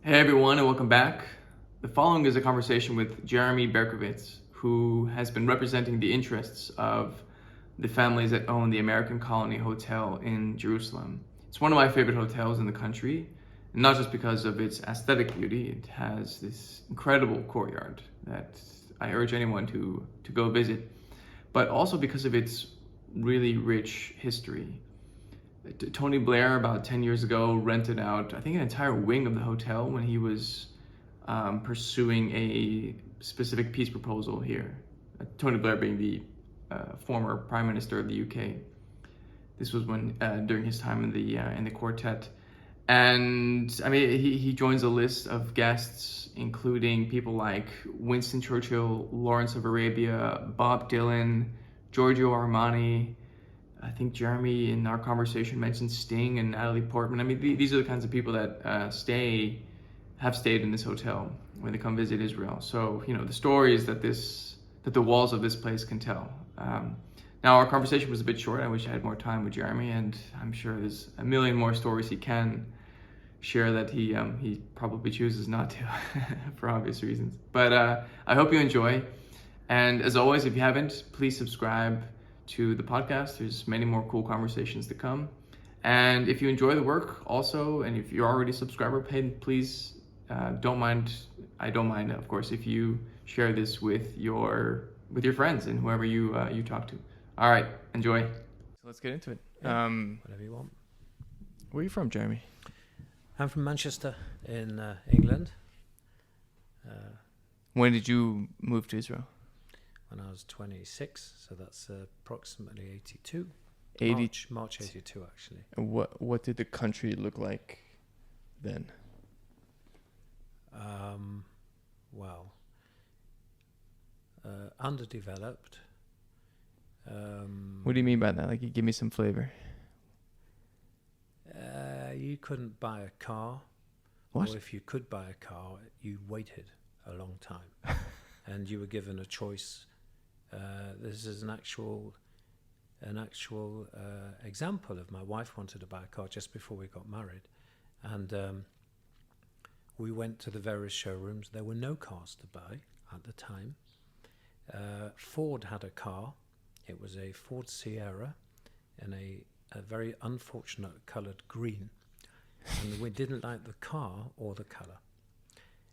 Hey everyone, and welcome back. The following is a conversation with Jeremy Berkovits, who has been representing the interests of the families that own the American Colony Hotel in Jerusalem. It's one of my favorite hotels in the country, and not just because of its aesthetic beauty. It has this incredible courtyard that I urge anyone to go visit, but also because of its really rich history. Tony Blair, about 10 years ago, rented out, I think, an entire wing of the hotel when he was pursuing a specific peace proposal here. Tony Blair being the former Prime Minister of the UK. This was when during his time in the quartet. And I mean, he joins a list of guests, including people like Winston Churchill, Lawrence of Arabia, Bob Dylan, Giorgio Armani. I think Jeremy in our conversation mentioned Sting and Natalie Portman. I mean, these are the kinds of people that have stayed in this hotel when they come visit Israel. So, you know, the stories that the walls of this place can tell. Now, our conversation was a bit short. I wish I had more time with Jeremy, and I'm sure there's a million more stories he can share that he probably chooses not to for obvious reasons. But I hope you enjoy. And as always, if you haven't, please subscribe to the podcast. There's many more cool conversations to come. And if you enjoy the work also, and if you're already a subscriber, please I don't mind, of course, if you share this with your friends and whoever you talk to. All right, enjoy. So let's get into it. Yeah, whatever you want. Where are you from, Jeremy? I'm from Manchester in England. When did you move to Israel? When I was 26, so that's approximately 82. 80. March 82, actually. What did the country look like then? Well, underdeveloped. What do you mean by that? Like, you give me some flavor. You couldn't buy a car. What? Or if you could buy a car, you waited a long time. And you were given a choice. This is an actual example of my wife wanted to buy a car just before we got married, and we went to the various showrooms. There were no cars to buy at the time. Ford had a car. It was a Ford Sierra in a very unfortunate coloured green, and we didn't like the car or the colour.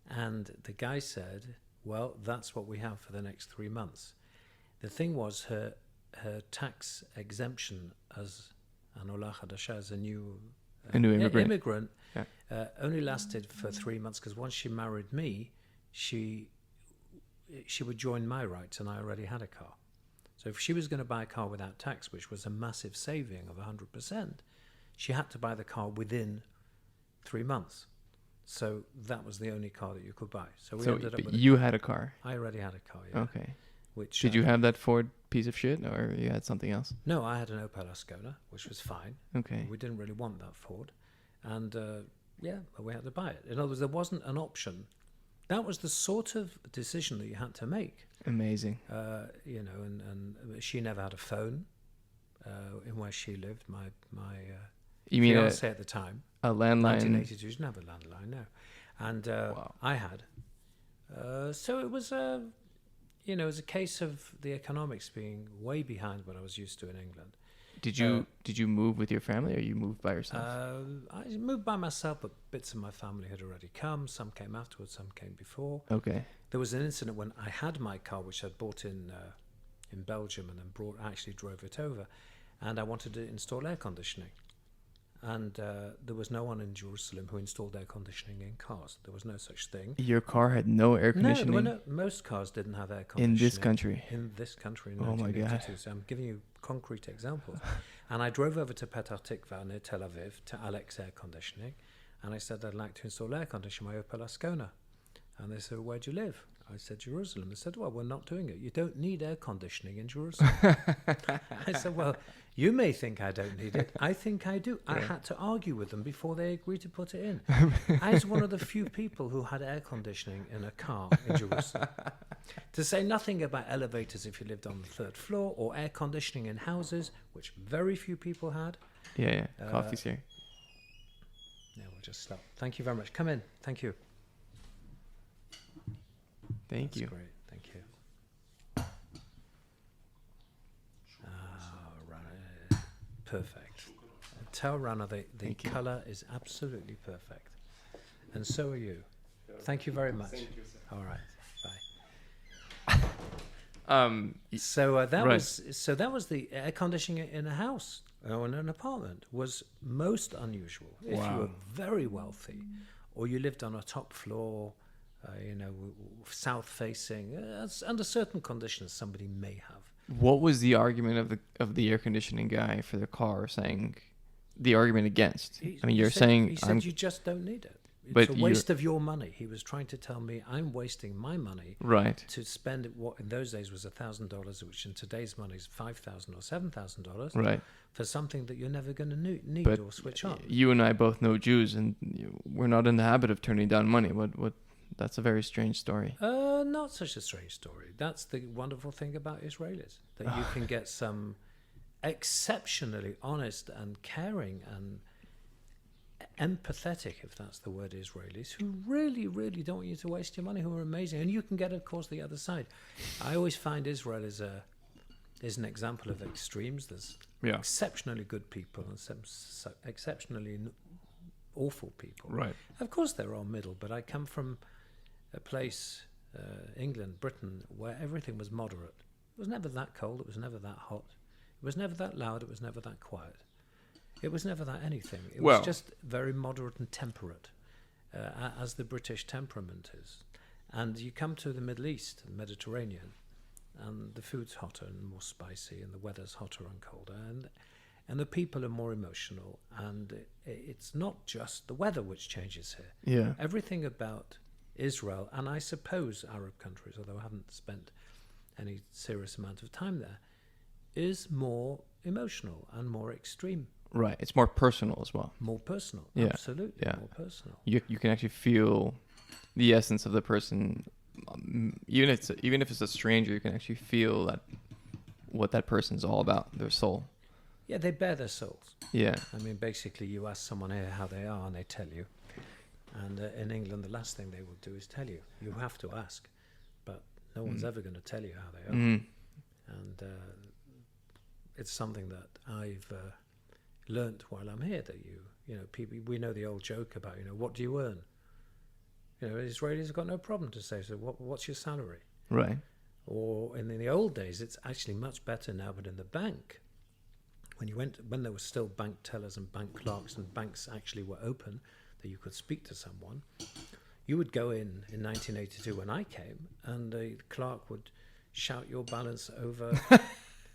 And the guy said, well, that's what we have for the next 3 months. The thing was, her tax exemption as an Ola Hadasha, as a new immigrant yeah. Only lasted for 3 months, because once she married me, she would join my rights, and I already had a car. So if she was going to buy a car without tax, which was a massive saving of 100%, she had to buy the car within 3 months. So that was the only car that you could buy. So we ended up with you had a car. I already had a car, yeah. Okay. Which did you have that Ford piece of shit, or you had something else? No, I had an Opel Ascona, which was fine. Okay. We didn't really want that Ford. And we had to buy it. In other words, there wasn't an option. That was the sort of decision that you had to make. Amazing. And she never had a phone in where she lived. My you mean fiance at the time. A landline? 1982. She didn't have a landline, no. And wow. I had. So it was it was a case of the economics being way behind what I was used to in England. Did you move with your family, or you moved by yourself? I moved by myself, but bits of my family had already come. Some came afterwards, some came before. Okay. There was an incident when I had my car, which I'd bought in Belgium, and then actually drove it over, and I wanted to install air conditioning. And there was no one in Jerusalem who installed air conditioning in cars. There was no such thing. Your car had no air conditioning? No, most cars didn't have air conditioning. In this country? In this country in Oh my 1982. God. So I'm giving you concrete examples. And I drove over to Petah Tikva near Tel Aviv to Alex Air Conditioning. And I said, I'd like to install air conditioning in my Opel Ascona. And they said, where do you live? I said, Jerusalem. They said, well, we're not doing it. You don't need air conditioning in Jerusalem. I said, well, you may think I don't need it. I think I do. I had to argue with them before they agreed to put it in. I was one of the few people who had air conditioning in a car in Jerusalem. To say nothing about elevators if you lived on the third floor, or air conditioning in houses, which very few people had. Yeah. Coffee's here. Yeah, we'll just stop. Thank you very much. Come in. Thank you. Thank That's you. great. Thank you. Right. Perfect. Tell Rana the Thank you. colour is absolutely perfect. And so are you. Thank you very much. Thank you, sir. All right. Y- So that Right. was the air conditioning in a house or in an apartment was most unusual. If you were Wow. very wealthy, or you lived on a top floor, south facing, under certain conditions, somebody may have. What was the argument of the air conditioning guy for the car saying the argument against? I mean, you're saying he said you just don't need it. It's But a waste of your money. He was trying to tell me I'm wasting my money right, to spend what in those days was $1,000, which in today's money is $5,000 or $7,000 right. for something that you're never going to need But or switch on. you and I both know Jews, and we're not in the habit of turning down money. What? That's a very strange story. Not such a strange story. That's the wonderful thing about Israelis, that you can get some exceptionally honest and caring and empathetic, if that's the word, Israelis, who really, really don't want you to waste your money, who are amazing. And you can get, of course, the other side. I always find Israel is an example of extremes. There's Yeah. exceptionally good people and some exceptionally awful people. Right. Of course, there are middle, but I come from a place, England, Britain, where everything was moderate. It was never that cold. It was never that hot. It was never that loud. It was never that quiet. It was never that anything. It Well- was just very moderate and temperate, as the British temperament is. And you come to the Middle East, the Mediterranean, and the food's hotter and more spicy, and the weather's hotter and colder, and the people are more emotional. And it's not just the weather which changes here. Yeah. Everything about Israel, and I suppose Arab countries, although I haven't spent any serious amount of time there, is more emotional and more extreme. Right. It's more personal as well. More personal, Yeah, absolutely, yeah. more personal. You can actually feel the essence of the person, even if it's a stranger. You can actually feel that what that person's all about, their soul. Yeah, they bear their souls. Yeah. I mean, basically, you ask someone here how they are, and they tell you. And in England, the last thing they will do is tell you. You have to ask, but no one's ever going to tell you how they are. Mhm. And it's something that I've learnt while I'm here. That people, we know the old joke about, what do you earn? Israelis have got no problem to say, so what's your salary? Right. Or in the old days, it's actually much better now, but in the bank, when there were still bank tellers and bank clerks and banks actually were open, that you could speak to someone, you would go in 1982 when I came, and the clerk would shout your balance over,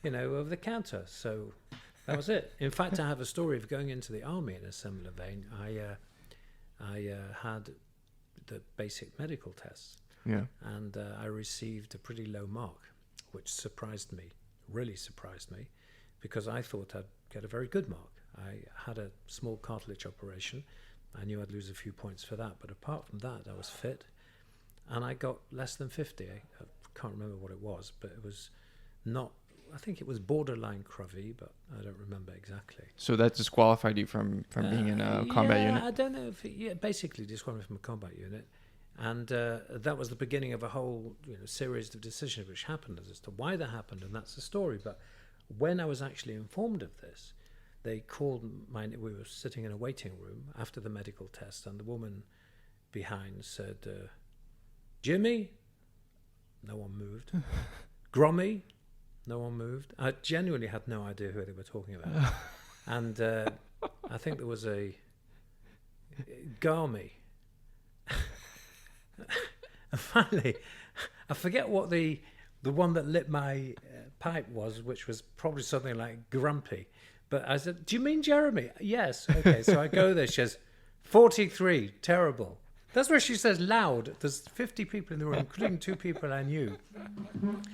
over the counter. So that was it. In fact, I have a story of going into the army in a similar vein. I had the basic medical tests, Yeah. and I received a pretty low mark, which really surprised me, because I thought I'd get a very good mark. I had a small cartilage operation. I knew I'd lose a few points for that, but apart from that, I was fit, and I got less than 50. I can't remember what it was, but it was not. I think it was borderline Cruvy, but I don't remember exactly. So that disqualified you from being in a combat unit? I don't know if basically disqualified from a combat unit. And that was the beginning of a whole series of decisions which happened as to why that happened, and that's the story. But when I was actually informed of this, they called we were sitting in a waiting room after the medical test, and the woman behind said, Jimmy? No one moved. Grommy? No one moved. I genuinely had no idea who they were talking about. And I think there was a Garmy. And finally, I forget what the one that lit my pipe was, which was probably something like Grumpy. But I said, do you mean Jeremy? Yes. Okay, so I go there. She says, 43, terrible. That's where she says loud. There's 50 people in the room, including 2 people I knew. And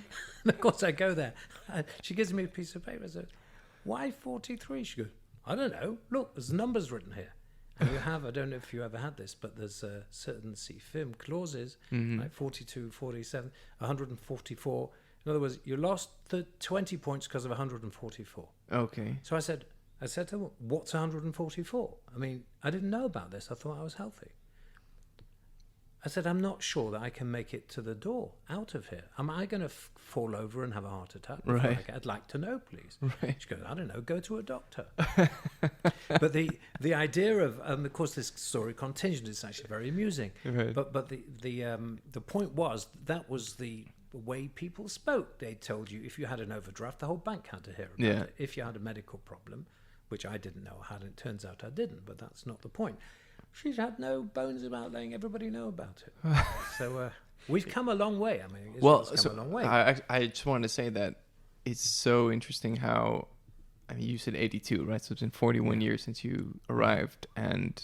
of course, I go there. And she gives me a piece of paper. I said, why 43? She goes, I don't know. Look, there's numbers written here. And you have, I don't know if you ever had this, but there's certain CFIM clauses, like 42, 47, 144. In other words, you lost the 20 points because of 144. Okay. So I said, I said to him, what's 144? I mean, I didn't know about this. I thought I was healthy. I said, I'm not sure that I can make it to the door out of here. Am I going to fall over and have a heart attack? Right. I'd like to know, please. Right. She goes, I don't know, go to a doctor. But the idea of course, this story continued. It's actually very amusing. Right. But the point was, that was the way people spoke. They told you if you had an overdraft, the whole bank had to hear about it. If you had a medical problem, which I didn't know I had, it turns out I didn't, but that's not the point. She's had no bones about letting everybody know about it. So we've come a long way. I mean, Israel's come a long way. I just wanted to say that it's so interesting how, I mean, you said 82, right? So it's been 41 years since you arrived, and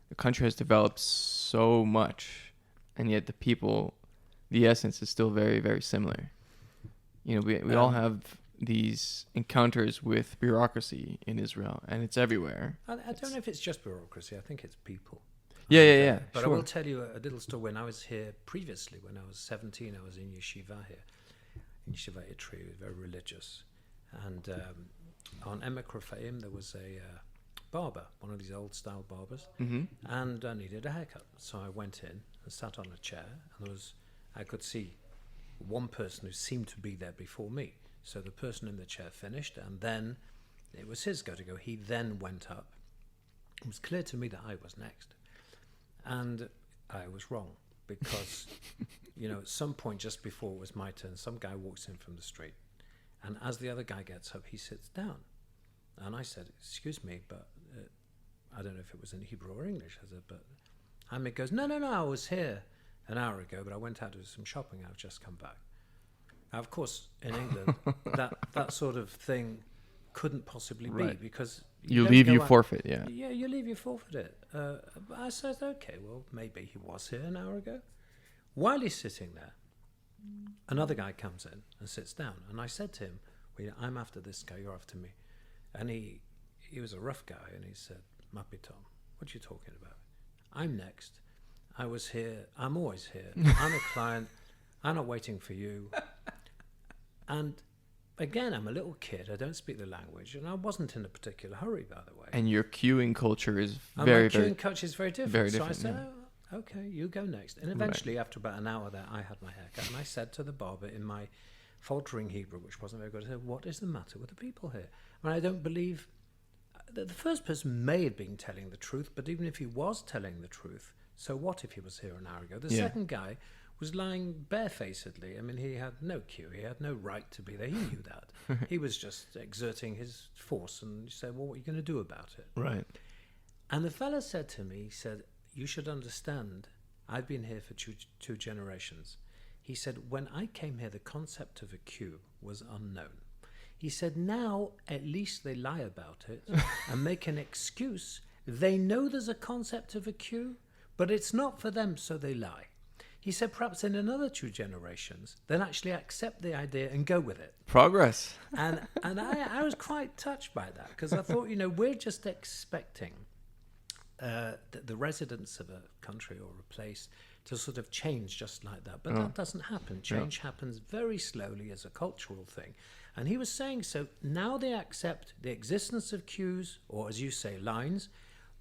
the country has developed so much, and yet the people, the essence is still very, very similar. You know, we all have these encounters with bureaucracy in Israel, and it's everywhere. I don't know if it's just bureaucracy. I think it's people. Yeah. But sure. I will tell you a little story. When I was here previously, when I was 17, I was in yeshiva here. In yeshiva Itri, very religious. And on Emek Rafaim, there was a barber, one of these old-style barbers, and I needed a haircut. So I went in and sat on a chair, and I could see one person who seemed to be there before me. So the person in the chair finished, and then it was his go to go. He then went up. It was clear to me that I was next. And I was wrong, because, at some point just before it was my turn, some guy walks in from the street. And as the other guy gets up, he sits down. And I said, excuse me, but I don't know if it was in Hebrew or English. I said, but Hamid goes, no, I was here an hour ago, but I went out to do some shopping. I've just come back. Now, of course, in England, that sort of thing couldn't possibly be, because you leave, you forfeit. Yeah, you leave, you forfeit it. I said, okay, well, maybe he was here an hour ago. While he's sitting there, another guy comes in and sits down, and I said to him, well, I'm after this guy, you're after me. And he was a rough guy, and he said, Mappy Tom, what are you talking about? I'm next. I was here. I'm always here. I'm a client. I'm not waiting for you. And again, I'm a little kid. I don't speak the language, and I wasn't in a particular hurry, by the way. And your queuing culture is my queuing culture is very different. Very so different. I said, okay, you go next. And eventually, after about an hour there, I had my haircut, and I said to the barber in my faltering Hebrew, which wasn't very good, I said, what is the matter with the people here? I mean, I don't believe... The first person may have been telling the truth, but even if he was telling the truth, so what if he was here an hour ago? The second guy was lying barefacedly. I mean, he had no cue. He had no right to be there. He knew that. He was just exerting his force, and you said, well, what are you going to do about it? Right. And the fella said to me, he said, you should understand, I've been here for two generations. He said, when I came here, the concept of a queue was unknown. He said, now at least they lie about it and make an excuse. They know there's a concept of a queue, but it's not for them, so they lie. He said, perhaps in another 2 generations, they'll actually accept the idea and go with it. Progress. And I was quite touched by that, because I thought, we're just expecting the residents of a country or a place to sort of change just like that. But that doesn't happen. Change happens very slowly as a cultural thing. And he was saying, so now they accept the existence of queues, or as you say, lines,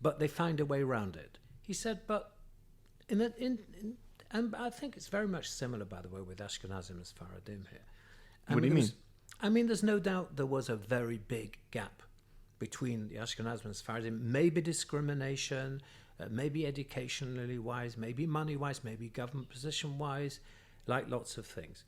but they find a way around it. He said, but and I think it's very much similar, by the way, with Ashkenazim and Sfaradim here. What do you mean? I mean, there's no doubt there was a very big gap between the Ashkenazim and Sfaradim. Maybe discrimination, maybe educationally wise, maybe money wise, maybe government position wise, like lots of things.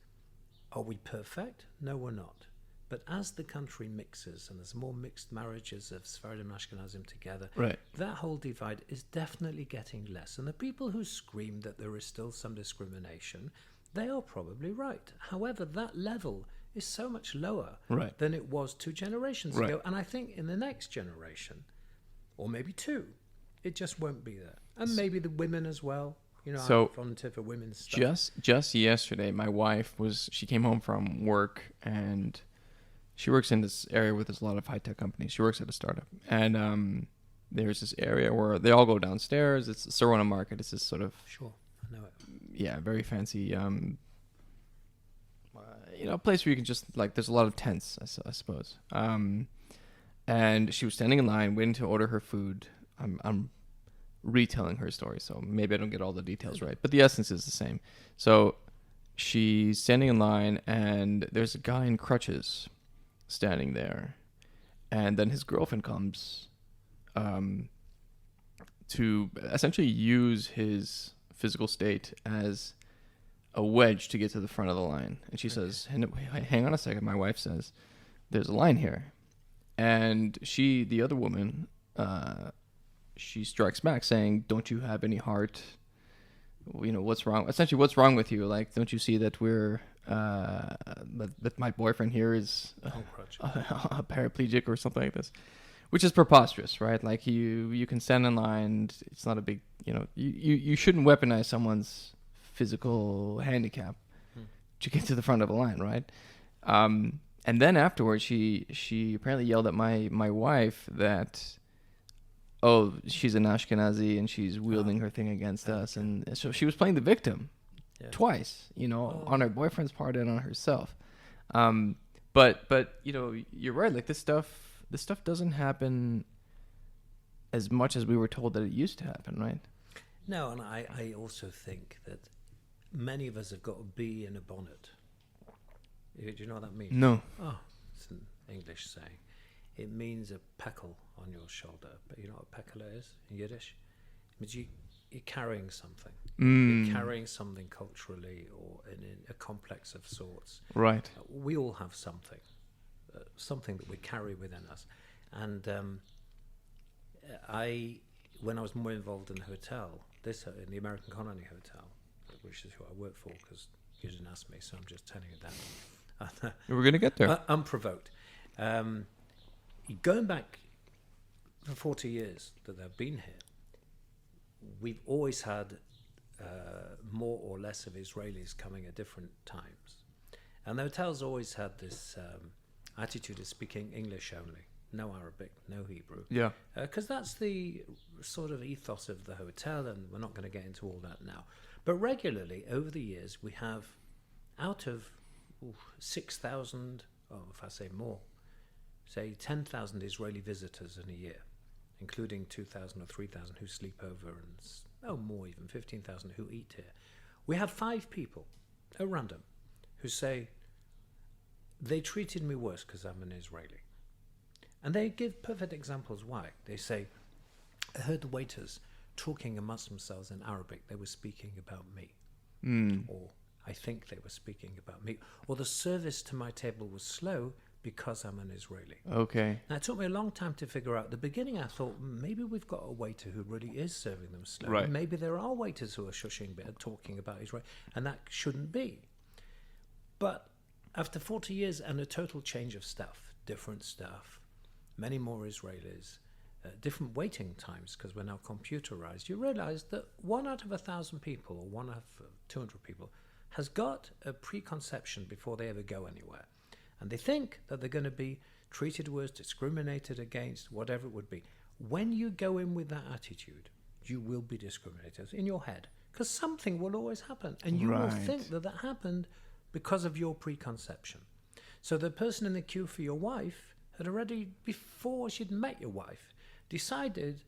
Are we perfect? No, we're not. But as the country mixes and there's more mixed marriages of Sfaradim and Ashkenazim together, that whole divide is definitely getting less. And the people who scream that there is still some discrimination, they are probably right. However, that level is so much lower than it was 2 generations ago. And I think in the next generation, or maybe 2, it just won't be there. And maybe the women as well. So I'm volunteer for women's stuff. Just yesterday, my wife she came home from work, and she works in this area with a lot of high-tech companies. She works at a startup. And there's this area where they all go downstairs. It's Sarona Market. It's this sort of... Sure, I know it. Yeah, very fancy, place where you can just, there's a lot of tents, I suppose. and she was standing in line waiting to order her food. I'm retelling her story, so maybe I don't get all the details right, but the essence is the same. So she's standing in line, and there's a guy in crutches standing there, and then his girlfriend comes to essentially use his physical state as a wedge to get to the front of the line. And she says, hang on a second, my wife says, there's a line here. And the other woman, she strikes back saying, don't you have any heart? What's wrong? Essentially, what's wrong with you? Like, don't you see that that my boyfriend here is a paraplegic or something like this? Which is preposterous, right? Like, you can stand in line. It's not a big, you shouldn't weaponize someone's physical handicap to get to the front of a line, right? And then afterwards, she apparently yelled at my wife that, oh, she's an Ashkenazi and she's wielding her thing against us. And so she was playing the victim twice, on her boyfriend's part and on herself. But you're right. Like, this stuff doesn't happen as much as we were told that it used to happen, right? No, and I also think that many of us have got a bee in a bonnet. Do you know what that means? No. Oh, it's an English saying. It means a peckle on your shoulder. But you know what a peckle is in Yiddish? It means you're carrying something. You're carrying something culturally or in a complex of sorts. Right. We all have something that we carry within us. And when I was more involved in the hotel, in the American Colony Hotel, which is who I work for, because you didn't ask me, so I'm just telling you that. We're going to get there. Unprovoked. Going back for 40 years that they've been here, we've always had more or less of Israelis coming at different times. And the hotel's always had this attitude of speaking English only. No Arabic, no Hebrew. Yeah. Because that's the sort of ethos of the hotel, and we're not going to get into all that now. But regularly, over the years, we have out of 6,000, or if I say more, say 10,000 Israeli visitors in a year, including 2,000 or 3,000 who sleep over, and more even, 15,000 who eat here. We have 5 people, at random, who say, they treated me worse because I'm an Israeli. And they give perfect examples why. They say, I heard the waiters talking amongst themselves in Arabic. They were speaking about me. Or I think they were speaking about me. Or the service to my table was slow because I'm an Israeli. Okay. Now, it took me a long time to figure out. At the beginning, I thought, maybe we've got a waiter who really is serving them slow. Right. Maybe there are waiters who are shushing, talking about Israel. And that shouldn't be. But after 40 years and a total change of staff, different staff, many more Israelis, different waiting times because we're now computerized, you realize that 1 out of 1,000 people or 1 out of 200 people has got a preconception before they ever go anywhere. And they think that they're going to be treated worse, discriminated against, whatever it would be. When you go in with that attitude, you will be discriminated in your head because something will always happen. And you will think that happened because of your preconception. So the person in the queue for your wife had already, before she'd met your wife, decided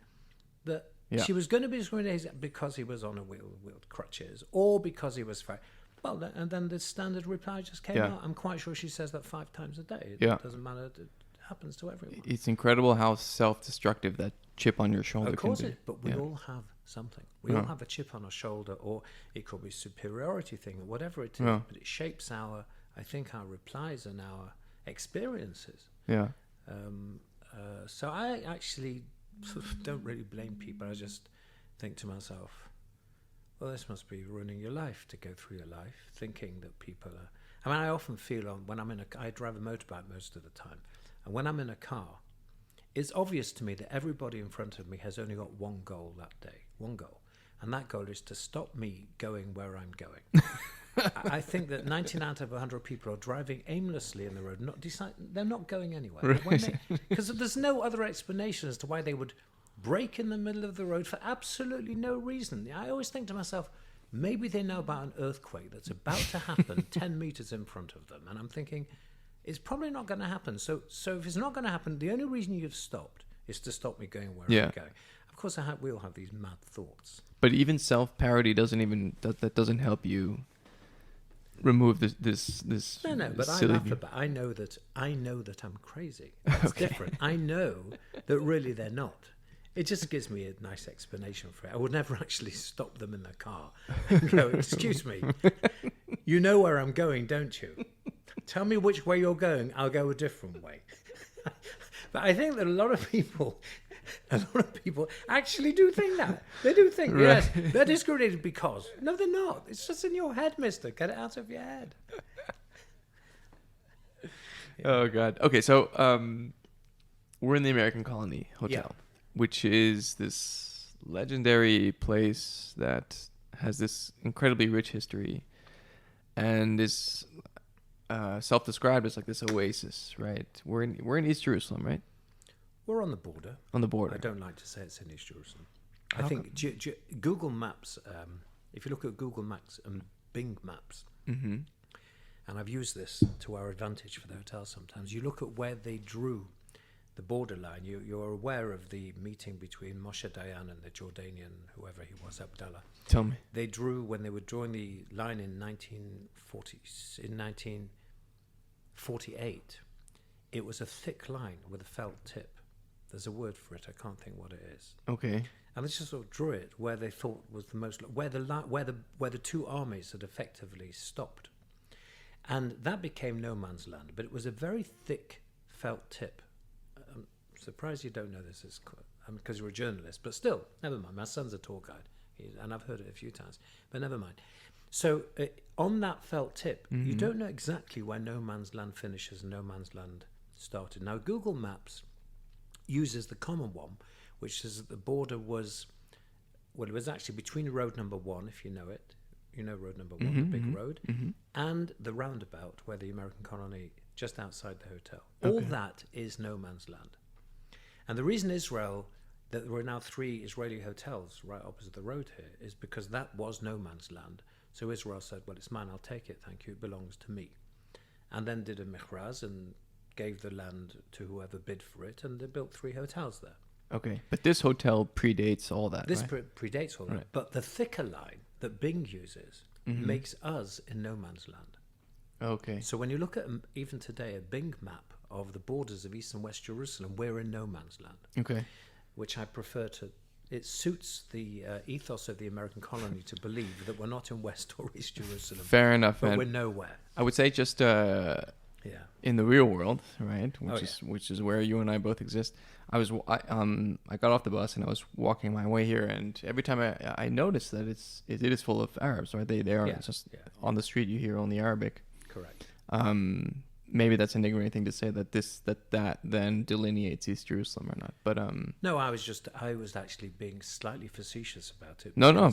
that she was going to be discriminated because he was on a wheeled crutches or because he was fat. Well, and then the standard reply just came out. I'm quite sure she says that 5 times a day. It doesn't matter. It happens to everyone. It's incredible how self-destructive that chip on your shoulder can be. But we all have something. We all have a chip on our shoulder, or it could be a superiority thing, or whatever it is. But it shapes our replies and our experiences. Yeah. So I actually sort of don't really blame people. I just think to myself, well, this must be ruining your life to go through your life thinking that people are... I mean, I often feel when I drive a motorbike most of the time, and when I'm in a car, it's obvious to me that everybody in front of me has only got one goal that day, one goal. And that goal is to stop me going where I'm going. I think that 19 out of 100 people are driving aimlessly in the road, they're not going anywhere. Because there's no other explanation as to why they would brake in the middle of the road for absolutely no reason. I always think to myself, maybe they know about an earthquake that's about to happen 10 meters in front of them. And I'm thinking, it's probably not going to happen. So if it's not going to happen, the only reason you've stopped is to stop me going where Yeah. I'm going. Of course, we all have these mad thoughts. But even self-parody that doesn't help you remove this No, but I silly laugh view. about. I know that I'm crazy. That's Okay. different. I know that really they're not. It just gives me a nice explanation for it. I would never actually stop them in the car and go, "Excuse me, you know where I'm going, don't you? Tell me which way you're going. I'll go a different way." But I think that a lot of people actually do think that. They do think, Right. yes, they're discriminated because. No, they're not. It's just in your head, mister. Get it out of your head. Oh God. Okay, so we're in the American Colony Hotel, which is this legendary place that has this incredibly rich history, and is self-described as like this oasis, right? We're in East Jerusalem, right? We're on the border. On the border. I don't like to say it's in East Jerusalem. How I think Google Maps, if you look at Google Maps and Bing Maps, Mm-hmm. and I've used this to our advantage for the hotel sometimes, you look at where they drew the borderline. You're aware of the meeting between Moshe Dayan and the Jordanian, whoever he was, Abdallah. Tell me. They drew, when they were drawing the line in 1948, it was a thick line with a felt tip. There's a word for it. I can't think what it is. Okay. And they just sort of drew it where they thought was the most, where the two armies had effectively stopped, and that became no man's land. But it was a very thick felt tip. I'm surprised you don't know this, because you're a journalist. But still, never mind. My son's a tour guide, and I've heard it a few times. But never mind. So on that felt tip, you don't know exactly where no man's land finishes and no man's land started. Now, Google Maps uses the common one, which is that the border was, well, it was actually between road number 1, if you know it. You know road number 1, the big road, and the roundabout where the American colony, just outside the hotel. Okay. All that is no man's land. And the reason that there are now 3 Israeli hotels right opposite the road here, is because that was no man's land. So Israel said, well, it's mine, I'll take it, thank you, it belongs to me. And then did a mechraz and gave the land to whoever bid for it, and they built 3 hotels there. Okay. But this hotel predates all that, This right? predates all that. Right. But the thicker line that Bing uses makes us in no man's land. Okay. So when you look at, even today, a Bing map of the borders of East and West Jerusalem, we're in no man's land, Okay. which I prefer to. It suits the ethos of the American colony to believe that we're not in West or East Jerusalem, Fair enough, but man. we're nowhere. I would say just Yeah. in the real world, right? Oh, Which is where you and I both exist. I got off the bus and I was walking my way here, and every time I noticed that it is full of Arabs, right? They are just on the street. You hear only Arabic. Correct. Maybe that's an ignorant thing to say, that then delineates East Jerusalem or not. But No, I was actually being slightly facetious about it. no,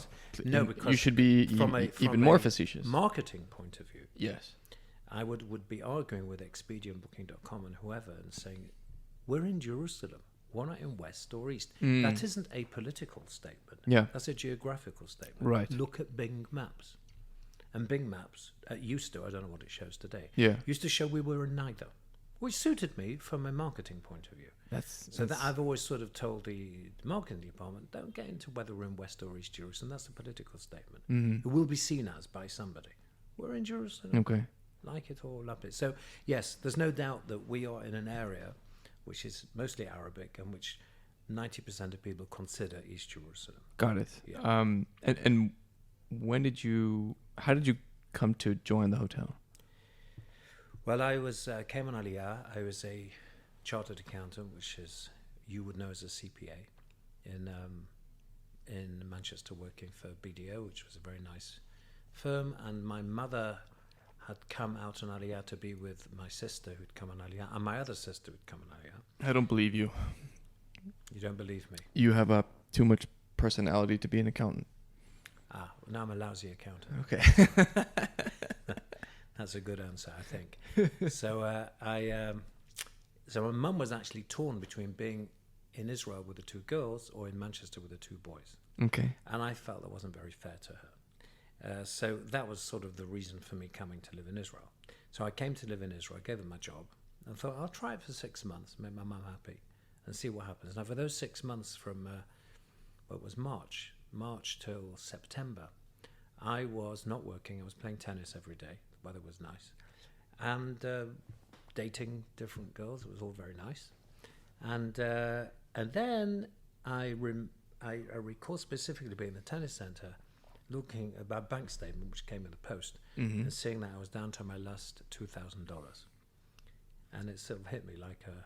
because you should be from even more a facetious. marketing point of view, Yes. I would be arguing with Expedia and Booking.com and whoever and saying, we're in Jerusalem. We're not in West or East. That isn't a political statement. Yeah. That's a geographical statement. Right. Look at Bing Maps. And Bing Maps used to, I don't know what it shows today, Yeah. used to show we were in neither, which suited me from a marketing point of view. So that I've always sort of told the marketing department, don't get into whether we're in West or East Jerusalem. That's a political statement. It will be seen as by somebody. We're in Jerusalem. Okay. Like it or love it. So, yes, there's no doubt that we are in an area which is mostly Arabic and which 90% of people consider East Jerusalem. Got it. Yeah. And how did you come to join the hotel? Well, I came on Aliyah. I was a chartered accountant, which is, you would know as a CPA, in Manchester, working for BDO, which was a very nice firm. And my mother had come out on Aliyah to be with my sister, who'd come on Aliyah, and my other sister who'd come on Aliyah. I don't believe you. You don't believe me? You have too much personality to be an accountant. Now I'm a lousy accountant. Okay. That's a good answer, I think. So so my mum was actually torn between being in Israel with the 2 girls or in Manchester with the 2 boys. Okay. And I felt that wasn't very fair to her. So that was sort of the reason for me coming to live in Israel. So I came to live in Israel. I gave them my job. I thought, I'll try it for 6 months, make my mum happy, and see what happens. Now, for those 6 months from, it was March till September, I was not working. I was playing tennis every day. The weather was nice. And dating different girls. It was all very nice. And then I recall specifically being in the tennis centre, looking at my bank statement, which came in the post, and seeing that I was down to my last $2,000. And it sort of hit me like a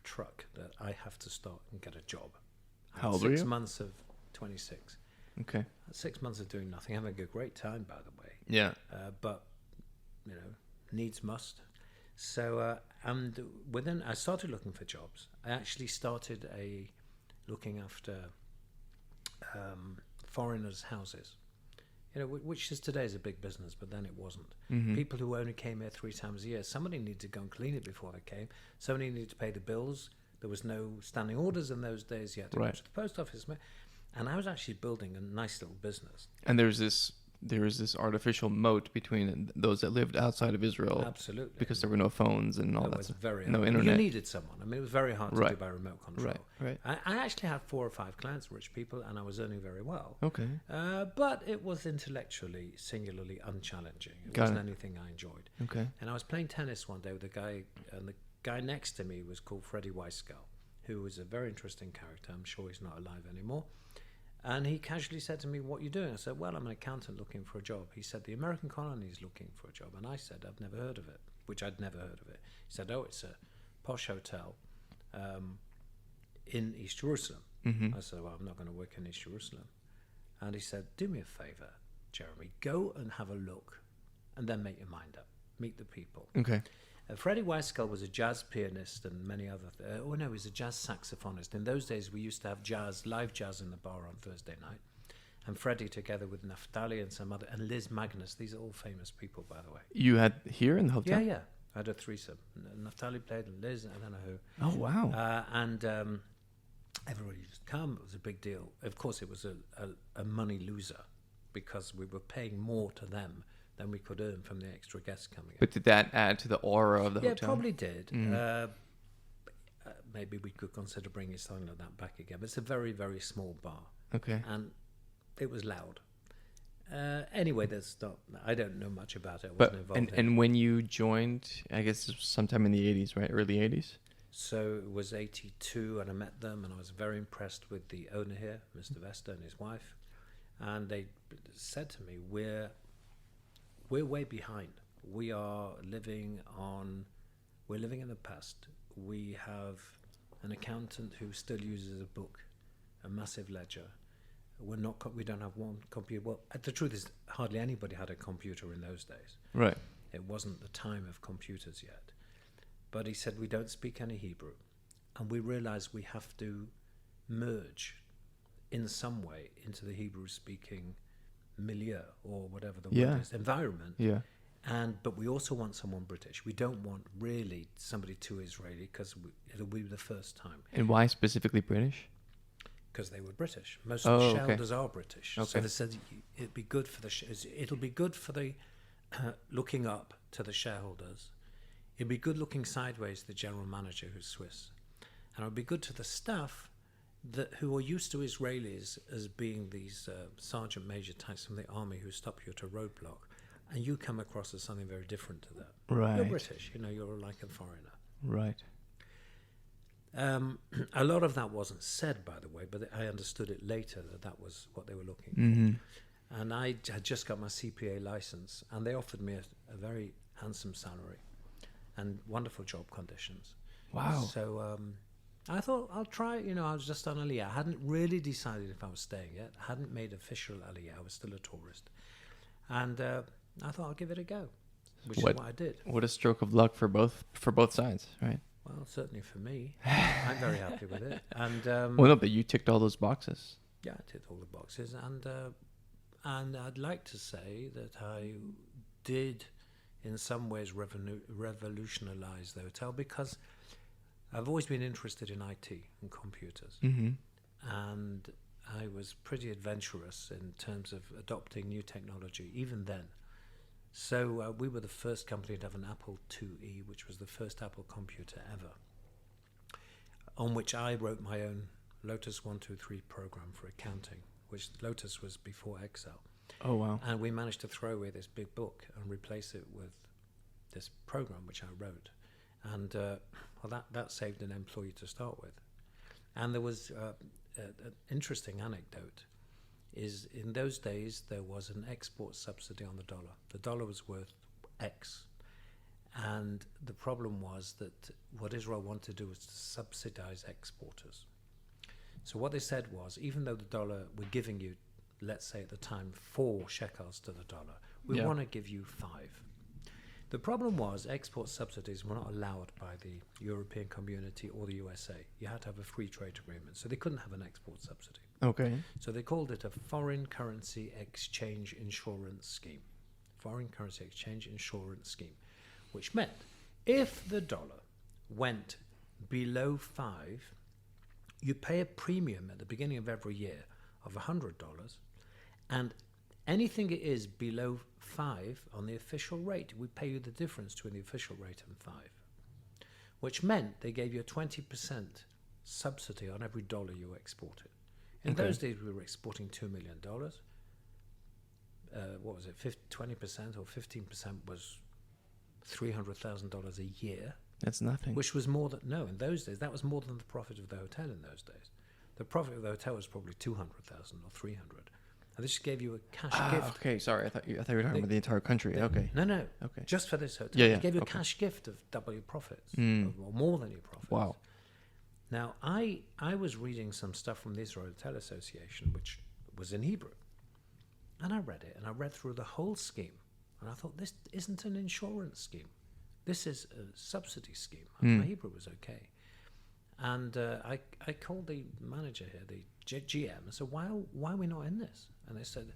truck that I have to start and get a job. How old were you? 6 months of 26. Okay. 6 months of doing nothing, having a great time, by the way. Yeah. But, needs must. So, and within, I started looking for jobs. I actually started looking after foreigners' houses. Which is today is a big business, but then it wasn't. People who only came here 3 times a year, somebody needed to go and clean it before they came. Somebody needed to pay the bills. There was no standing orders in those days. You had to go to the post office. And I was actually building a nice little business. And there was this artificial moat between those that lived outside of Israel. Absolutely. Because there were no phones and all that stuff. No hard. internet. You needed someone. I mean, it was very hard to do by remote control. Right. I actually had 4 or 5 clients, rich people, and I was earning very well. Okay. But it was intellectually, singularly unchallenging. It wasn't anything I enjoyed. Okay. And I was playing tennis one day with a guy, and the guy next to me was called Freddie Weisskell, who was a very interesting character. I'm sure he's not alive anymore. And he casually said to me, "What are you doing?" I said, "Well, I'm an accountant looking for a job." He said, "The American colony is looking for a job." And I said, "I've never heard of it," which I'd never heard of it. He said, "Oh, it's a posh hotel in East Jerusalem." I said, "Well, I'm not going to work in East Jerusalem." And he said, "Do me a favor, Jeremy, go and have a look and then make your mind up. Meet the people." Okay. Freddie Weisskell was a jazz pianist and many other... he was a jazz saxophonist. In those days, we used to have live jazz in the bar on Thursday night. And Freddie, together with Naftali and some other... And Liz Magnus. These are all famous people, by the way. You had here in the hotel? Yeah. I had a threesome. Naftali played and Liz, I don't know who. Oh, wow. And everybody just come. It was a big deal. Of course, it was a money loser because we were paying more to them than we could earn from the extra guests coming in. But did that add to the aura of the hotel? Yeah, it probably did. Maybe we could consider bringing something like that back again. But it's a very, very small bar. Okay. And it was loud. Anyway, I don't know much about it. I wasn't involved in it. And when you joined, I guess it was sometime in the 80s, right? Early 80s? So it was 82, and I met them, and I was very impressed with the owner here, Mr. Vesta and his wife. And they said to me, we're way behind. We're living in the past. We have an accountant who still uses a book, a massive ledger. We don't have one computer. Well, the truth is, hardly anybody had a computer in those days. Right. It wasn't the time of computers yet. But he said, we don't speak any Hebrew. And we realize we have to merge in some way into the Hebrew-speaking milieu or whatever the word is, environment. Yeah. But we also want someone British. We don't want really somebody too Israeli because it'll be the first time. And why specifically British? Because they were British. Most of the shareholders are British. Okay. So they said it'll be good for the looking up to the shareholders. It'd be good looking sideways to the general manager who's Swiss. And it would be good to the staff who are used to Israelis as being these sergeant major types from the army who stop you at a roadblock, and you come across as something very different to that. Right. You're British, you're like a foreigner. Right. A lot of that wasn't said, by the way, but I understood it later that was what they were looking for. And I had just got my CPA license, and they offered me a very handsome salary and wonderful job conditions. Wow. So I thought I'll try. I was just on Aliyah. I hadn't really decided if I was staying yet. I hadn't made official Aliyah. I was still a tourist. And I thought I'll give it a go, which is what I did. What a stroke of luck for both sides, right? Well, certainly for me. I'm very happy with it. And well, no, but you ticked all those boxes. Yeah, I ticked all the boxes. And I'd like to say that I did, in some ways, revolutionize the hotel because I've always been interested in IT and computers. And I was pretty adventurous in terms of adopting new technology, even then. So we were the first company to have an Apple IIe, which was the first Apple computer ever, on which I wrote my own Lotus 123 program for accounting, which Lotus was before Excel. Oh, wow. And we managed to throw away this big book and replace it with this program which I wrote. And that saved an employee to start with. And there was an interesting anecdote, is in those days there was an export subsidy on the dollar. The dollar was worth X. And the problem was that what Israel wanted to do was to subsidize exporters. So what they said was, even though the dollar, we're giving you, let's say at the time, 4 shekels to the dollar, we want to give you 5. The problem was export subsidies were not allowed by the European community or the USA. You had to have a free trade agreement, so they couldn't have an export subsidy. Okay. So they called it a foreign currency exchange insurance scheme. Foreign currency exchange insurance scheme, which meant if the dollar went below 5, you pay a premium at the beginning of every year of $100, and anything it is below 5 on the official rate, we pay you the difference between the official rate and 5, which meant they gave you a 20% subsidy on every dollar you exported. In those days, we were exporting $2 million. What was it? 20% or 15% was $300,000 a year. That's nothing. Which was more than, no, in those days, that was more than the profit of the hotel in those days. The profit of the hotel was probably 200,000 or 300. And this gave you a cash gift. Okay, sorry. I thought you were talking about the entire country. Okay. No. Okay. Just for this hotel. Yeah, It gave you a cash gift of double your profits, or more than your profits. Wow. Now, I was reading some stuff from the Israel Hotel Association, which was in Hebrew. And I read it, and I read through the whole scheme. And I thought, this isn't an insurance scheme. This is a subsidy scheme. My Hebrew was okay. And I called the manager here, the GM, and said, why are we not in this? And they said,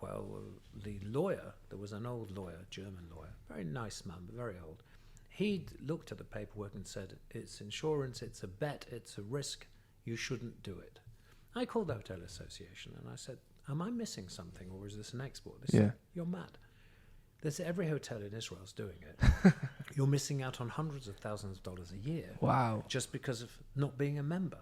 well, the lawyer, there was an old lawyer, German lawyer, very nice man, but very old. He'd looked at the paperwork and said, it's insurance, it's a bet, it's a risk, you shouldn't do it. I called the Hotel Association and I said, am I missing something, or is this an export? They said, you're mad. There's every hotel in Israel is doing it. You're missing out on hundreds of thousands of dollars a year. Wow. Just because of not being a member.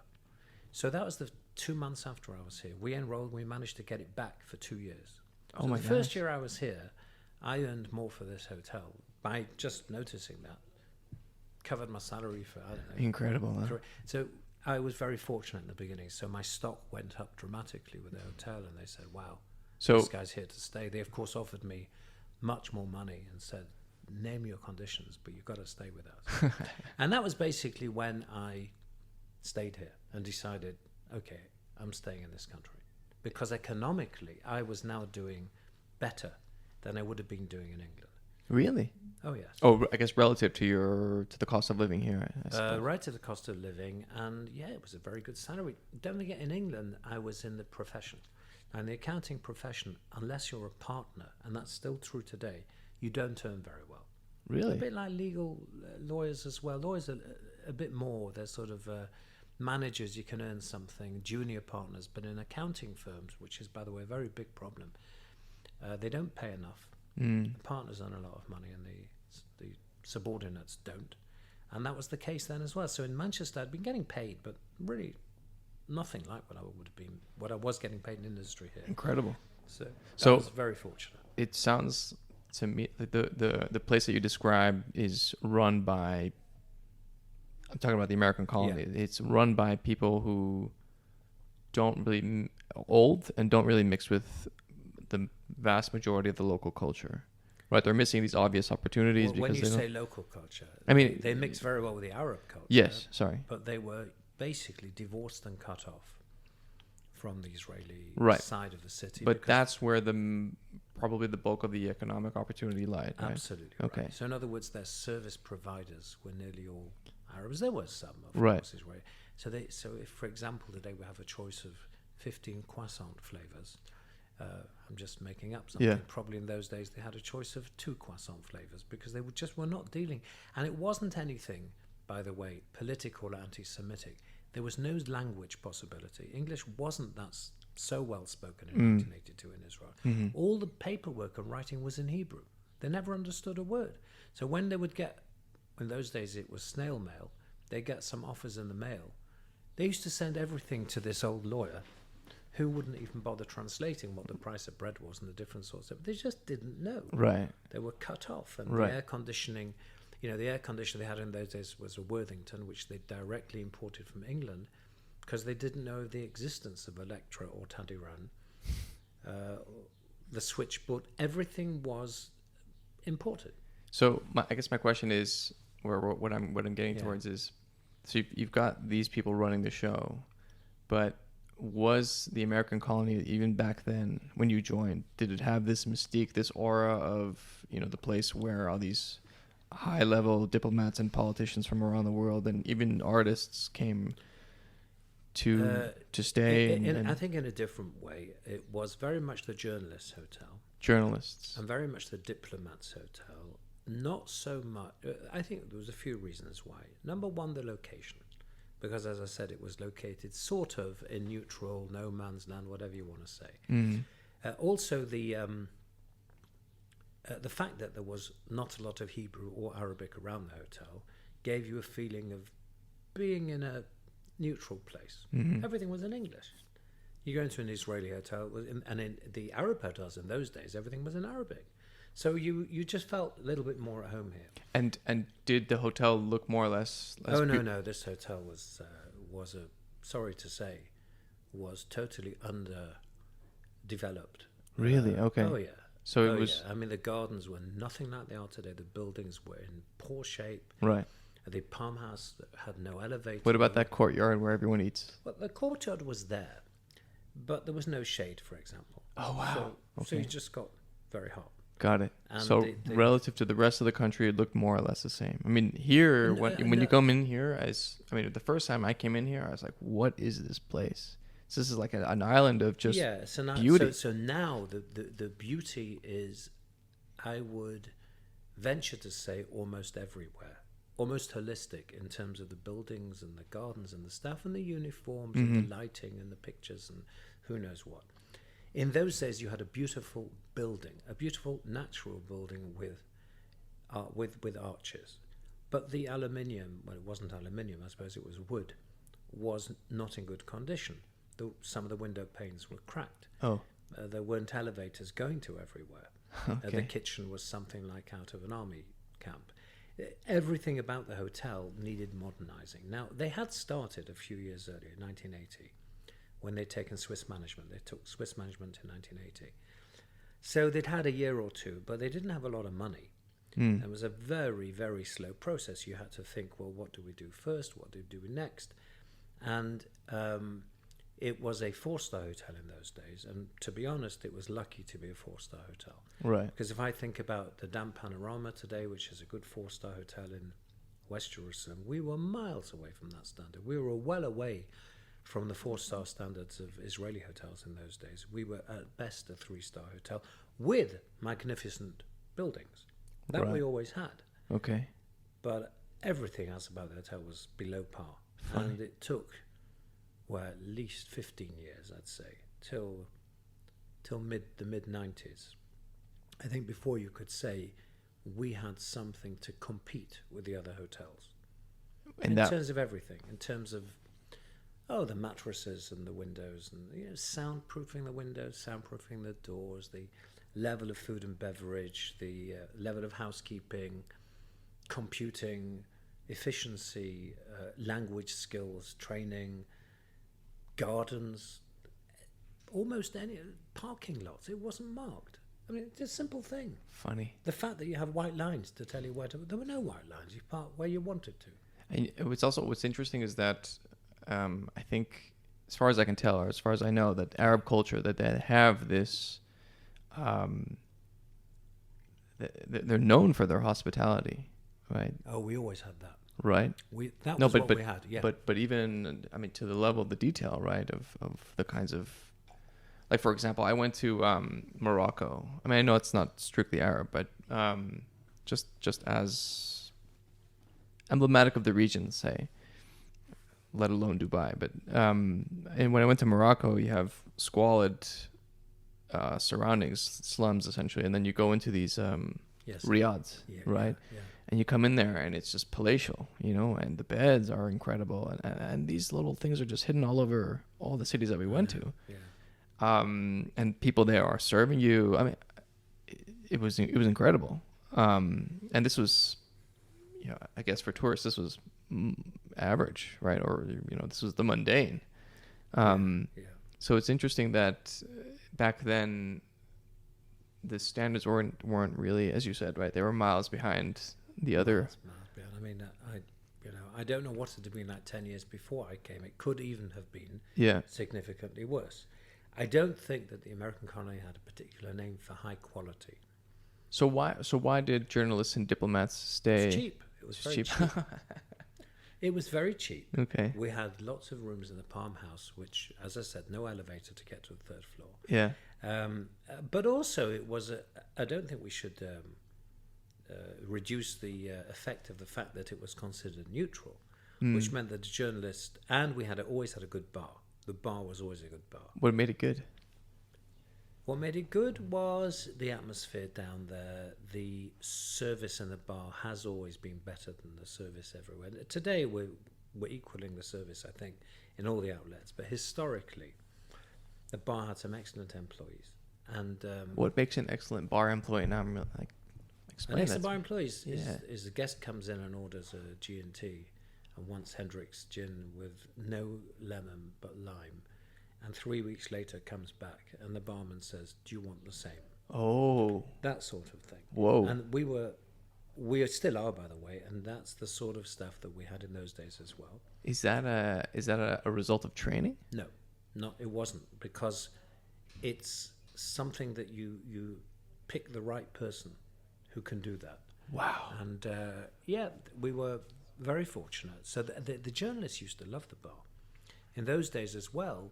So that was the 2 months after I was here. We enrolled, we managed to get it back for 2 years. So the first year I was here, I earned more for this hotel by just noticing that. Covered my salary for, I don't know. Incredible, huh? So I was very fortunate in the beginning. So my stock went up dramatically with the hotel, and they said, wow, this guy's here to stay. They, of course, offered me much more money and said, name your conditions, but you've got to stay with us. And that was basically when I stayed here and decided, okay, I'm staying in this country. Because economically, I was now doing better than I would have been doing in England. Really? Oh, yes. Oh, I guess relative to the cost of living here. Right to the cost of living. And yeah, it was a very good salary. Don't forget, in England, I was in the profession. And the accounting profession, unless you're a partner, and that's still true today, you don't earn very well. Really? A bit like legal lawyers as well. Lawyers are a bit more. They're sort of managers, you can earn something, junior partners. But in accounting firms, which is, by the way, a very big problem, they don't pay enough. The partners earn a lot of money and the subordinates don't. And that was the case then as well. So in Manchester, I'd been getting paid, but really nothing like what I was getting paid in industry here. Incredible. So I was very fortunate. It sounds to me like the place that you describe is run by, I'm talking about the American colony. Yeah. It's run by people who don't really old and don't really mix with the vast majority of the local culture. Right, they're missing these obvious opportunities. Well, when you say local culture, I mean, they mix very well with the Arab culture. Yes, sorry. But they were basically divorced and cut off from the Israeli side of the city. But that's where probably the bulk of the economic opportunity lied, right? Absolutely. Okay. Right. So in other words, their service providers were nearly all Arabs. There was some, of course, Israeli. So if, for example, today we have a choice of 15 croissant flavors, I'm just making up something. Yeah. Probably in those days they had a choice of 2 croissant flavors because they were not dealing. And it wasn't anything, by the way, political or anti-Semitic. There was no language possibility. English wasn't that so well spoken in 1982 in Israel. All the paperwork and writing was in Hebrew. They never understood a word. So when they would get, in those days it was snail mail, they get some offers in the mail. They used to send everything to this old lawyer who wouldn't even bother translating what the price of bread was and the different sorts of. They just didn't know. Right. They were cut off, and Right. the air conditioning, the air conditioner they had in those days was a Worthington, which they directly imported from England, because they didn't know the existence of Electra or Tadiran. The switchboard, everything was imported. So I guess my question is, what I'm getting towards is, so you've got these people running the show, but was the American colony, even back then when you joined, did it have this mystique, this aura of, the place where all these high level diplomats and politicians from around the world and even artists came to stay? I think in a different way. It was very much the journalists' hotel. Journalists. And very much the diplomats' hotel. Not so much. I think there was a few reasons why. Number one, the location. Because, as I said, it was located sort of in neutral, no man's land, whatever you want to say. Also, the fact that there was not a lot of Hebrew or Arabic around the hotel gave you a feeling of being in a neutral place. Everything was in English. You go into an Israeli hotel, and in the Arab hotels in those days, everything was in Arabic. So you just felt a little bit more at home here. And did the hotel look more or less? No. This hotel was sorry to say, was totally underdeveloped. Really? Okay. Oh yeah. So it was. Yeah. I mean, the gardens were nothing like they are today. The buildings were in poor shape. Right. The farmhouse had no elevator. What about that courtyard where everyone eats? Well, the courtyard was there, but there was no shade, for example. Oh wow. So you just got very hot. Got it. And so relative to the rest of the country, it looked more or less the same. I mean, here, when you come in here, the first time I came in here, I was like, what is this place? So this is like an island of just beauty. So now the beauty is, I would venture to say, almost everywhere. Almost holistic in terms of the buildings and the gardens and the staff and the uniforms and the lighting and the pictures and who knows what. In those days, you had a beautiful building, a beautiful natural building with arches. But the aluminium, well, it wasn't aluminium, I suppose it was wood, was not in good condition. Some of the window panes were cracked. Oh. There weren't elevators going to everywhere. Okay. The kitchen was something like out of an army camp. Everything about the hotel needed modernizing. Now, they had started a few years earlier, 1980, when they'd taken Swiss management. They took Swiss management in 1980. So they'd had a year or two, but they didn't have a lot of money. It was a very, very slow process. You had to think, well, what do we do first? What do we do next? And it was a 4-star hotel in those days. And to be honest, it was lucky to be a 4-star hotel. Right. Because if I think about the Dam Panorama today, which is a good 4-star hotel in West Jerusalem, we were miles away from that standard. We were well away from the 4-star standards of Israeli hotels in those days. We were at best a 3-star hotel with magnificent buildings. That we always had. Okay. But everything else about the hotel was below par. Funny. And it took, at least 15 years, I'd say, till the mid-90s. I think before you could say we had something to compete with the other hotels. In terms of everything. In terms of the mattresses and the windows and soundproofing the windows, soundproofing the doors, the level of food and beverage, the level of housekeeping, computing, efficiency, language skills, training, gardens, almost any parking lots. It wasn't marked. I mean, it's a simple thing. Funny. The fact that you have white lines to tell you where to. There were no white lines. You parked where you wanted to. And what's interesting is that I think, as far as I can tell, or as far as I know, that Arab culture, that they have this, they're known for their hospitality, right? Oh, we always had that. Right. That was what we had. Yeah. But even, I mean, to the level of the detail, right, of the kinds of, like, for example, I went to Morocco. I mean, I know it's not strictly Arab, but just as emblematic of the region, say, let alone Dubai. But and when I went to Morocco, you have squalid surroundings, slums essentially, and then you go into these riads, right? Yeah. And you come in there, and it's just palatial, and the beds are incredible, and these little things are just hidden all over all the cities that we went to. Yeah. And people there are serving you. I mean, it was incredible. And this was, I guess for tourists, this was average, right? Or this was the mundane. So it's interesting that back then the standards weren't really, as you said, right? They were miles behind the other. Miles behind. I mean, I don't know what it had been like 10 years before I came. It could even have been significantly worse. I don't think that the American colony had a particular name for high quality. So why did journalists and diplomats stay? It's cheap. It was very cheap. It was very cheap. Okay. We had lots of rooms in the Palm House, which, as I said, no elevator to get to the third floor. Yeah. But also, it was I don't think we should reduce the effect of the fact that it was considered neutral, which meant that the journalist, and we always had a good bar. The bar was always a good bar. What made it good? What made it good was the atmosphere down there. The service in the bar has always been better than the service everywhere. Today we're equaling the service, I think, in all the outlets. But historically, the bar had some excellent employees. And what makes an excellent bar employee? Now I'm like, explain that. An excellent bar employee is the guest comes in and orders a G&T and wants Hendrick's gin with no lemon but lime. And 3 weeks later comes back and the barman says, "Do you want the same?" Oh. That sort of thing. Whoa. And we still are, by the way, and that's the sort of stuff that we had in those days as well. Is that a result of training? No, it wasn't, because it's something that you pick the right person who can do that. Wow. And we were very fortunate. So the journalists used to love the bar. In those days as well,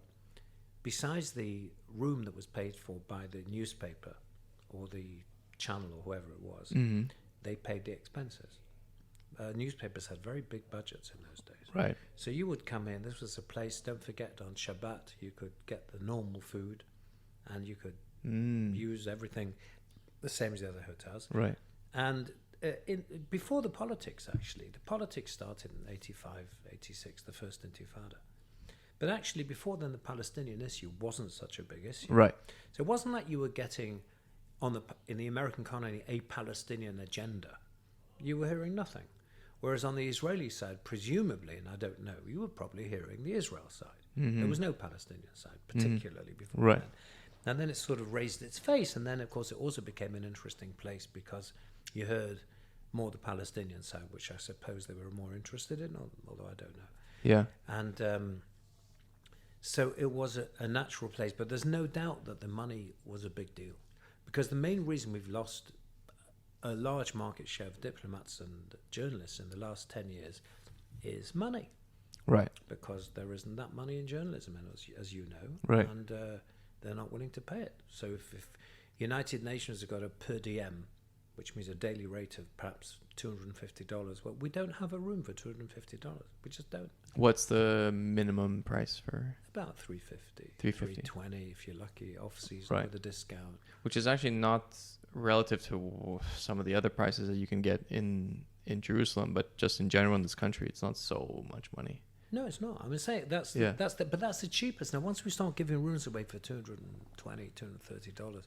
besides the room that was paid for by the newspaper or the channel or whoever it was, they paid the expenses. Newspapers had very big budgets in those days. Right. So you would come in, this was a place, don't forget, on Shabbat, you could get the normal food and you could use everything the same as the other hotels. Right. And before the politics, actually, the politics started in 85, 86, the first Intifada. But actually, before then, the Palestinian issue wasn't such a big issue. Right. So it wasn't like you were getting, in the American colony, a Palestinian agenda. You were hearing nothing. Whereas on the Israeli side, presumably, and I don't know, you were probably hearing the Israel side. There was no Palestinian side, particularly before right. then. And then it sort of raised its face. And then, of course, it also became an interesting place because you heard more the Palestinian side, which I suppose they were more interested in, although I don't know. Yeah. And so it was a natural place. But there's no doubt that the money was a big deal. Because the main reason we've lost a large market share of diplomats and journalists in the last 10 years is money. Right. Because there isn't that money in journalism, as you know. Right. And they're not willing to pay it. So if United Nations have got a per diem, which means a daily rate of perhaps $250, well, we don't have a room for $250. We just don't. What's the minimum price for? About $350. $320 if you're lucky, off season with a discount. Which is actually not relative to some of the other prices that you can get in Jerusalem, but just in general in this country, it's not so much money. No, it's not. I mean, say that's but that's the cheapest. Now, once we start giving rooms away for $220, $230,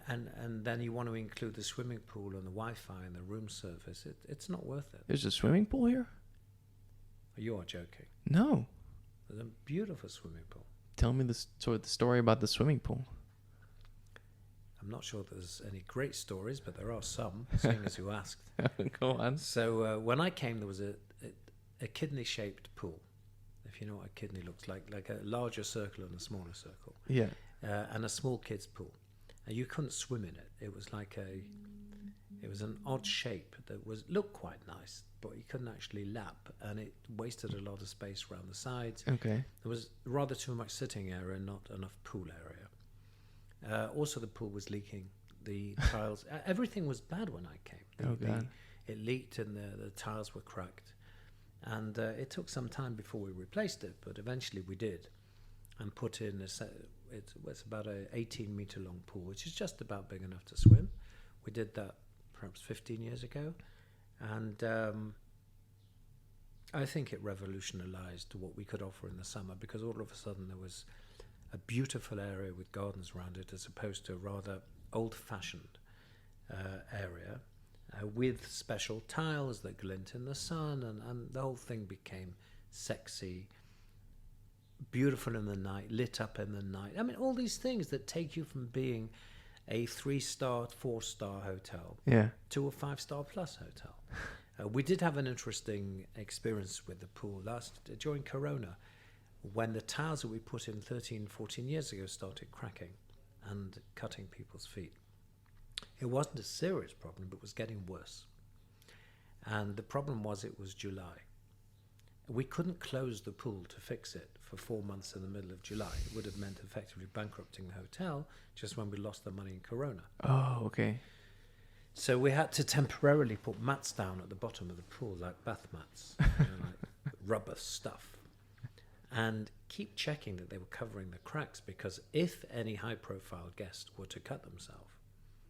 and then you want to include the swimming pool and the Wi-Fi and the room service, it's not worth it. There's a swimming pool here? You are joking. No. There's a beautiful swimming pool. Tell me the story about the swimming pool. I'm not sure there's any great stories, but there are some, seeing as you asked. Go on. So when I came, there was a kidney-shaped pool, if you know what a kidney looks like a larger circle and a smaller circle. Yeah. And a small kids' pool. And you couldn't swim in it. It was it was an odd shape that looked quite nice, but you couldn't actually lap, and it wasted a lot of space around the sides. Okay. There was rather too much sitting area, not enough pool area. Also, the pool was leaking. The tiles, everything was bad when I came. God. It leaked, and the tiles were cracked. And it took some time before we replaced it, but eventually we did, and put in it's about a 18-meter long pool, which is just about big enough to swim. We did that perhaps 15 years ago, and I think it revolutionized what we could offer in the summer, because all of a sudden there was a beautiful area with gardens around it, as opposed to a rather old-fashioned area with special tiles that glint in the sun, and the whole thing became sexy, beautiful in the night, lit up in the night. I mean, all these things that take you from being a 3-star, 4-star hotel to a 5-star plus hotel. We did have an interesting experience with the pool during Corona, when the tiles that we put in 13, 14 years ago started cracking and cutting people's feet. It wasn't a serious problem, but it was getting worse. And the problem was, it was July. We couldn't close the pool to fix it for 4 months in the middle of July. It would have meant effectively bankrupting the hotel just when we lost the money in Corona. Oh, okay. So we had to temporarily put mats down at the bottom of the pool, like bath mats, like rubber stuff, and keep checking that they were covering the cracks, because if any high-profile guest were to cut themselves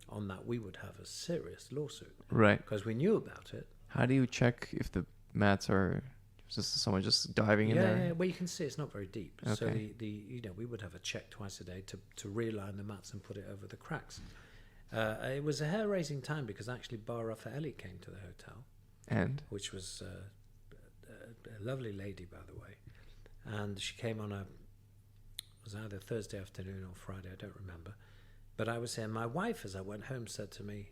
on that, we would have a serious lawsuit. Right. Because we knew about it. How do you check if the mats are just someone just diving in there? Yeah, well, you can see it's not very deep. Okay. So we would have a check twice a day to realign the mats and put it over the cracks. It was a hair-raising time, because actually Bar Raffaelli came to the hotel, And which was a lovely lady, by the way. And she came on it was either Thursday afternoon or Friday, I don't remember. But I was saying, my wife, as I went home, said to me,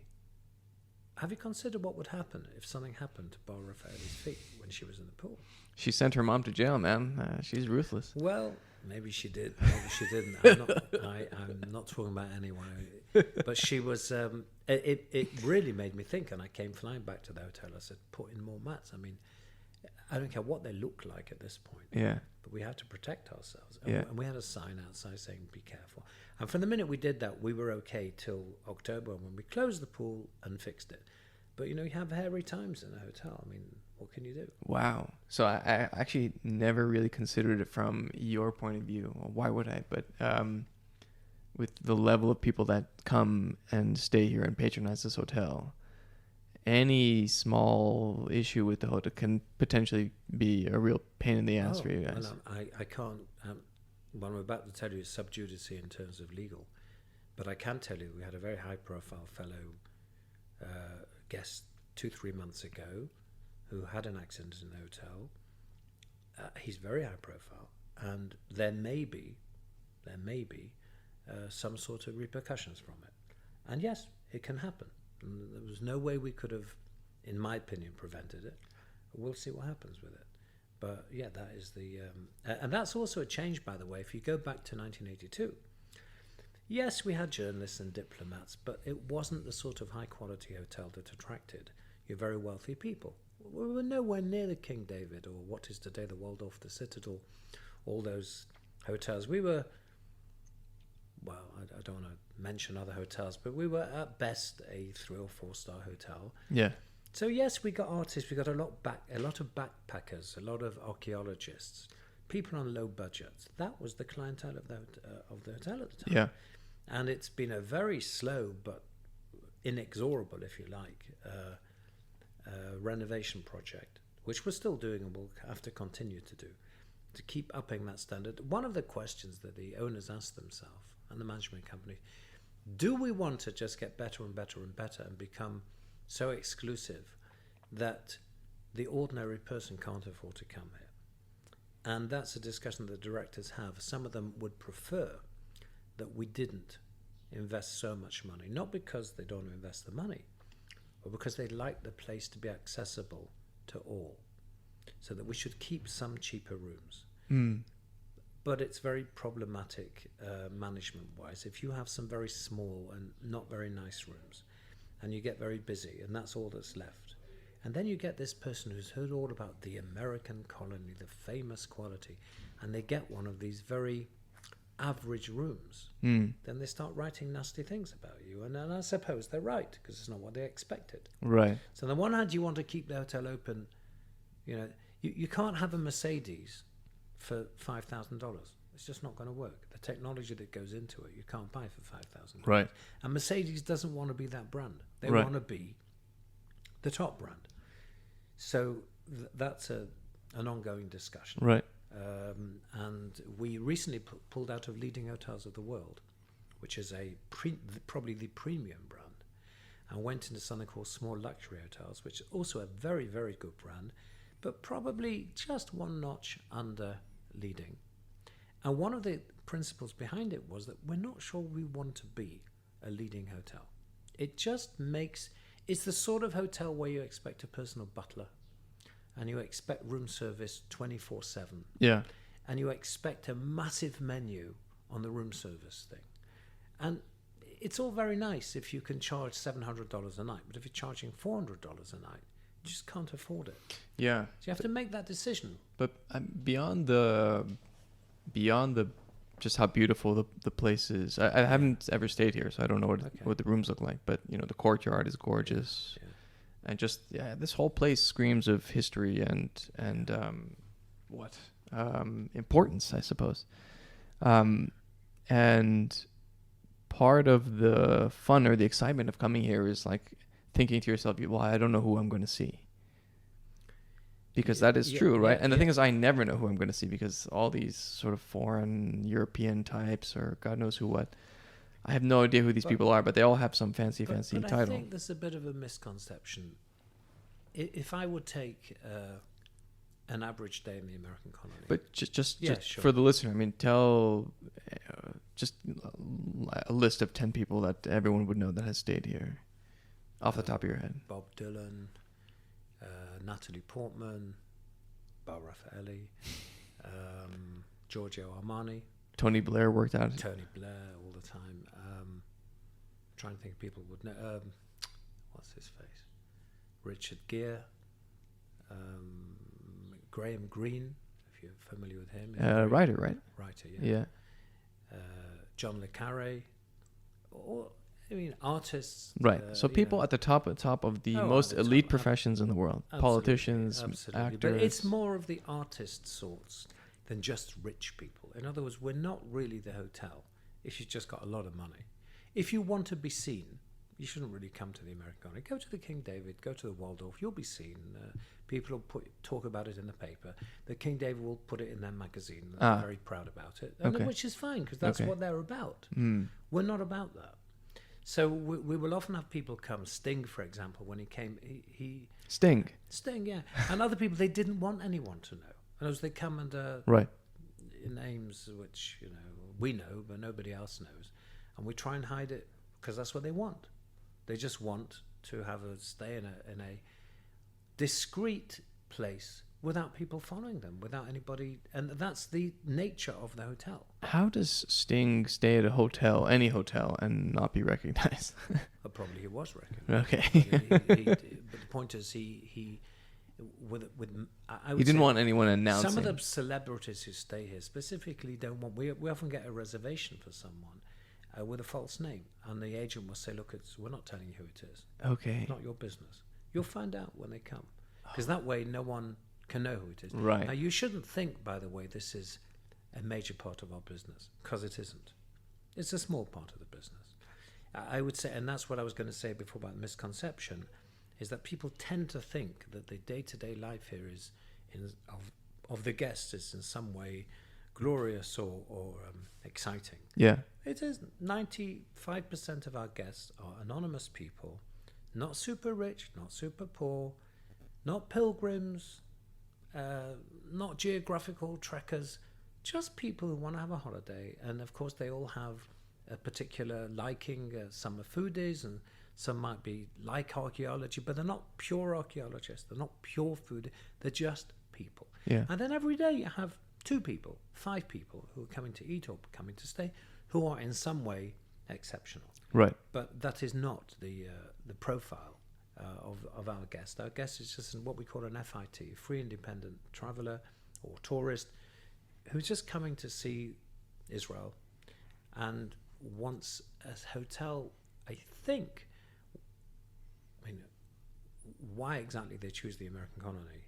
have you considered what would happen if something happened to Bar Raffaelli's feet when she was in the pool? she sent her mom to jail, man. She's ruthless. Well, maybe she did, maybe she didn't. I'm not talking about anyone. But she was, it really made me think, and I came flying back to the hotel. I said, put in more mats. I mean, I don't care what they look like at this point. Yeah. But we had to protect ourselves. Yeah. And we had a sign outside saying, be careful. And from the minute we did that, we were okay till October, when we closed the pool and fixed it. But, you have hairy times in a hotel. I mean, what can you do? Wow. So I actually never really considered it from your point of view. Well, why would I? But with the level of people that come and stay here and patronize this hotel, any small issue with the hotel can potentially be a real pain in the ass for you guys. Well, I can't. What I'm about to tell you is sub judice in terms of legal, but I can tell you we had a very high-profile fellow guest 2-3 months ago who had an accident in the hotel. He's very high-profile, and there may be some sort of repercussions from it. And yes, it can happen. And there was no way we could have, in my opinion, prevented it. We'll see what happens with it. But yeah, that is the... and that's also a change, by the way. If you go back to 1982, yes, we had journalists and diplomats, but it wasn't the sort of high-quality hotel that attracted your very wealthy people. We were nowhere near the King David, or what is today the Waldorf, the Citadel, all those hotels. We were... Well, I don't want to mention other hotels, but we were at best a 3 or 4 star hotel. Yeah. So yes, we got artists, we got a lot of backpackers, a lot of archaeologists, people on low budgets. That was the clientele of the hotel at the time. Yeah. And it's been a very slow but inexorable, if you like, renovation project, which we're still doing and will have to continue to do, to keep upping that standard. One of the questions that the owners asked themselves, and the management company, do we want to just get better and better and better and become so exclusive that the ordinary person can't afford to come here? And that's a discussion that directors have. Some of them would prefer that we didn't invest so much money, not because they don't invest the money, but because they like the place to be accessible to all, so that we should keep some cheaper rooms. But it's very problematic management-wise. If you have some very small and not very nice rooms, and you get very busy, and that's all that's left, and then you get this person who's heard all about the American colony, the famous quality, and they get one of these very average rooms, then they start writing nasty things about you. And I suppose they're right, because it's not what they expected. Right. So on the one hand, you want to keep the hotel open. You can't have a Mercedes for $5,000. It's just not going to work. The technology that goes into it, you can't buy for $5,000. Right. And Mercedes doesn't want to be that brand. They Right. want to be the top brand. So that's an ongoing discussion. Right. And we recently pulled out of Leading Hotels of the World, which is probably the premium brand, and went into something called Small Luxury Hotels, which is also a very, very good brand, but probably just one notch under Leading. And one of the principles behind it was that we're not sure we want to be a Leading hotel. It just makes... It's the sort of hotel where you expect a personal butler, and you expect room service 24/7. Yeah. And you expect a massive menu on the room service thing. And it's all very nice if you can charge $700 a night, but if you're charging $400 a night, you just can't afford it. Yeah. So you have to make that decision. But beyond the just how beautiful the place is. I haven't ever stayed here, so I don't know what the rooms look like. But the courtyard is gorgeous, and just this whole place screams of history and importance, I suppose. And part of the fun or the excitement of coming here is like thinking to yourself, well, I don't know who I'm going to see. Because that is true, right? And the thing is, I never know who I'm going to see because all these sort of foreign European types or God knows who what, I have no idea who these people are, but they all have some fancy title. I think there's a bit of a misconception. If I would take an average day in the American colony. But just sure. for the listener, I mean, tell just a list of 10 people that everyone would know that has stayed here off the top of your head. Bob Dylan. Natalie Portman, Bar Raffaelli, Giorgio Armani. Tony Blair worked out. Tony Blair all the time. Trying to think of people who would know. What's his face? Richard Gere. Graham Greene, if you're familiar with him. Writer, right? Writer, yeah. John le Carré. Artists. Right. So people at the top of the most elite professions in the world. Absolutely, politicians, absolutely. actors. But it's more of the artist sorts than just rich people. In other words, we're not really the hotel if you've just got a lot of money. If you want to be seen, you shouldn't really come to the American Colony. Go to the King David, go to the Waldorf, you'll be seen. People will talk about it in the paper. The King David will put it in their magazine. They're very proud about it, which is fine because that's what they're about. We're not about that. So we will often have people come. Sting, for example, when he came, Sting, yeah. And other people, they didn't want anyone to know. And as they come under names which, we know, but nobody else knows. And we try and hide it because that's what they want. They just want to have a stay in a discreet place without people following them, without anybody. And that's the nature of the hotel. How does Sting stay at a hotel, any hotel, and not be recognized? Well, probably he was recognized. Okay. But the point is, he didn't want anyone announcing. Some of the celebrities who stay here specifically don't want. We often get a reservation for someone with a false name, and the agent will say, "Look, we're not telling you who it is. Okay. It's not your business. You'll find out when they come, because that way no one can know who it is." Right. Now, you shouldn't think, by the way, this is a major part of our business, because it isn't. It's a small part of the business. I would say, and that's what I was going to say before about misconception, is that people tend to think that the day-to-day life here is of the guests is in some way glorious or exciting. Yeah. It is. 95% of our guests are anonymous people, not super rich, not super poor, not pilgrims, not geographical trekkers, just people who want to have a holiday. And of course, they all have a particular liking. Some are foodies, and some might be like archaeology, but they're not pure archaeologists. They're not pure foodies. They're just people. Yeah. And then every day you have 2 people, 5 people who are coming to eat or coming to stay, who are in some way exceptional. Right. But that is not the profile of our guest. Our guest is just what we call an FIT, a free independent traveller or tourist, who's just coming to see Israel and wants a hotel. I mean, why exactly they choose the American colony,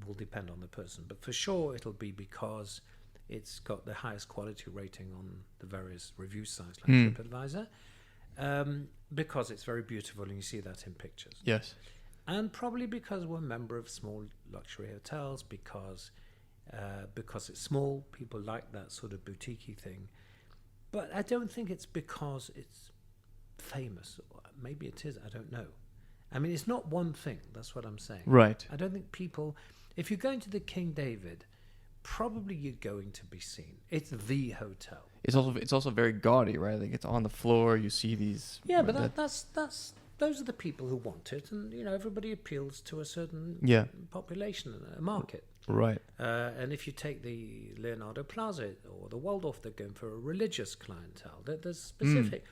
will depend on the person. But for sure, it'll be because it's got the highest quality rating on the various review sites like TripAdvisor, because it's very beautiful and you see that in pictures. Yes. And probably because we're a member of small luxury hotels, because it's small, people like that sort of boutique-y thing. But I don't think it's because it's famous. Maybe it is, I don't know. I mean, it's not one thing, that's what I'm saying. Right. I don't think people, if you're going to the King David, probably you're going to be seen. It's the hotel. It's also very gaudy, right? Like it's on the floor. You see these. Yeah, but that's those are the people who want it, and everybody appeals to a certain population, a market. Right. And if you take the Leonardo Plaza or the Waldorf, they're going for a religious clientele. There's specific.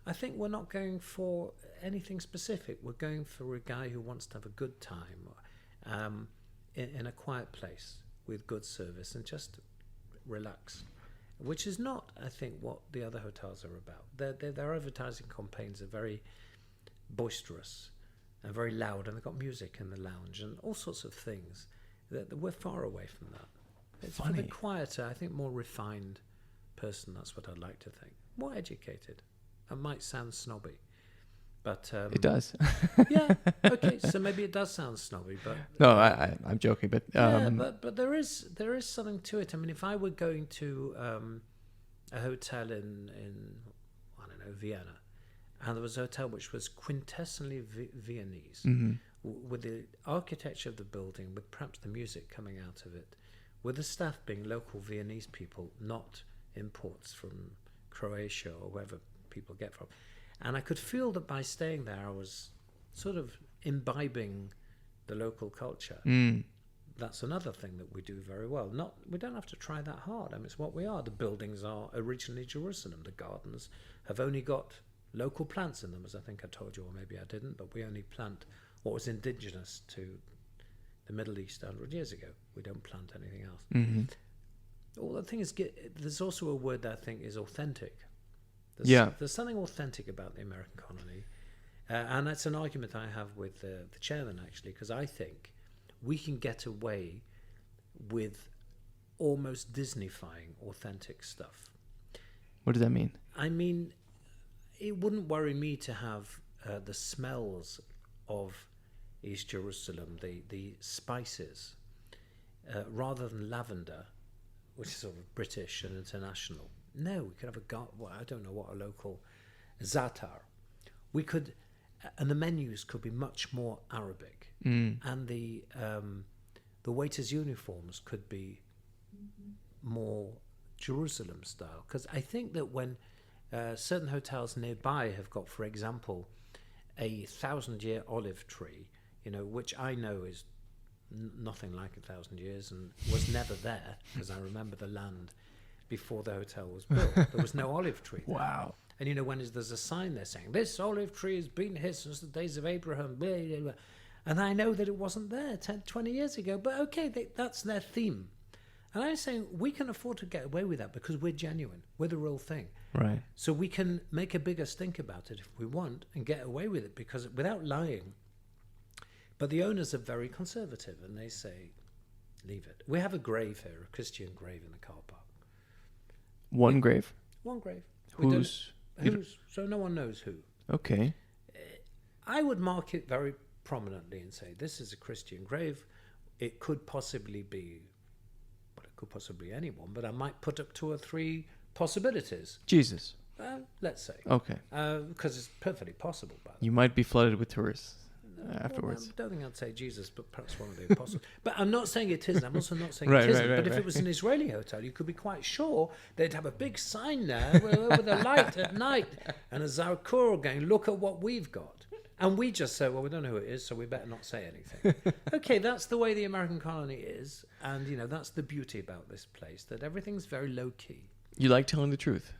I think we're not going for anything specific. We're going for a guy who wants to have a good time in a quiet place with good service and just relax, which is not, I think, what the other hotels are about. Their advertising campaigns are very boisterous and very loud, and they've got music in the lounge and all sorts of things. That we're far away from that. It's for the quieter, I think, more refined person. That's what I'd like to think. More educated. It might sound snobby, but it does. Yeah. Okay. So maybe it does sound snobby, but no, I'm joking. But but there is something to it. I mean, if I were going to a hotel in I don't know, Vienna, and there was a hotel which was quintessentially Viennese, with the architecture of the building, with perhaps the music coming out of it, with the staff being local Viennese people, not imports from Croatia or wherever people get from. And I could feel that by staying there, I was sort of imbibing the local culture. That's another thing that we do very well. We don't have to try that hard. I mean, it's what we are. The buildings are originally Jerusalem. The gardens have only got local plants in them, as I think I told you, or maybe I didn't, but we only plant what was indigenous to the Middle East 100 years ago. We don't plant anything else. Well, the thing is, there's also a word that I think is authentic. There's something authentic about the American colony, and that's an argument I have with the chairman, actually, because I think we can get away with almost Disneyfying authentic stuff. What does that mean? I mean, it wouldn't worry me to have the smells of East Jerusalem, the spices, rather than lavender, which is sort of British and international. No, we could have I don't know what a local za'atar. We could, and the menus could be much more Arabic, and the waiters' uniforms could be more Jerusalem style. Because I think that when certain hotels nearby have got, for example, a 1,000-year olive tree, which I know is nothing like 1,000 years and was never there, because I remember the land before the hotel was built. There was no olive tree there. Wow. And there's a sign there saying, this olive tree has been here since the days of Abraham, blah, blah, blah. And I know that it wasn't there 10, 20 years ago, but okay, that's their theme. And I'm saying we can afford to get away with that because we're genuine. We're the real thing. Right. So we can make a bigger stink about it if we want and get away with it, because without lying. But the owners are very conservative and they say, leave it. We have a grave here, a Christian grave in the car park. One grave? One grave. Whose? So no one knows who. Okay. I would mark it very prominently and say, this is a Christian grave. It could possibly be, well, it could possibly be anyone, but I might put up 2 or 3 possibilities. Jesus. Let's say. Okay. Because it's perfectly possible. You might be flooded with tourists afterwards. Well, I don't think I'd say Jesus, but perhaps one of the apostles. But I'm not saying it isn't. I'm also not saying it isn't. But if it was an Israeli hotel, you could be quite sure they'd have a big sign there with a light at night and a Zarkur going, look at what we've got. And we just say, well, we don't know who it is, so we better not say anything. Okay, that's the way the American colony is. And, that's the beauty about this place, that everything's very low-key. You like telling the truth?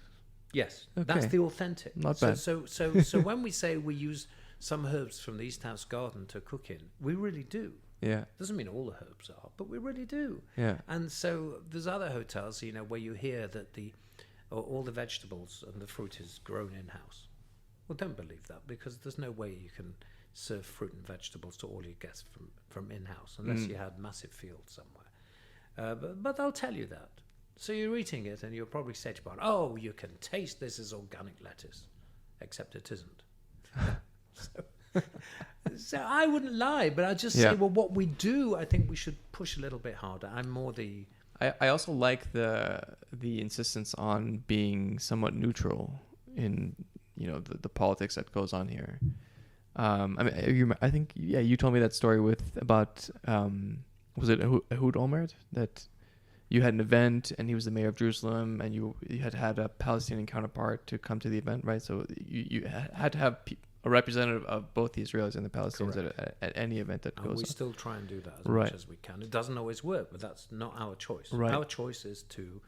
Yes, okay. That's the authentic. Not bad. So when we say we use some herbs from the East House garden to cook in, we really do. Yeah. Doesn't mean all the herbs are, but we really do. Yeah. And so there's other hotels, where you hear that all the vegetables and the fruit is grown in-house. Well, don't believe that, because there's no way you can serve fruit and vegetables to all your guests from in-house, unless you had massive fields somewhere. But they'll tell you that. So you're eating it, and you'll probably say to your "Oh, you can taste this is organic lettuce," except it isn't. So I wouldn't lie, but I just say, well, what we do, I think we should push a little bit harder. I'm more the. I also like the insistence on being somewhat neutral in the politics that goes on here. I mean, I think you told me that story about was it Ehud Olmert, that you had an event and he was the mayor of Jerusalem, and you had a Palestinian counterpart to come to the event, right? So you had to have a representative of both the Israelis and the Palestinians at any event that goes on. We still try and do that as much as we can. It doesn't always work, but that's not our choice. Right. Our choice is to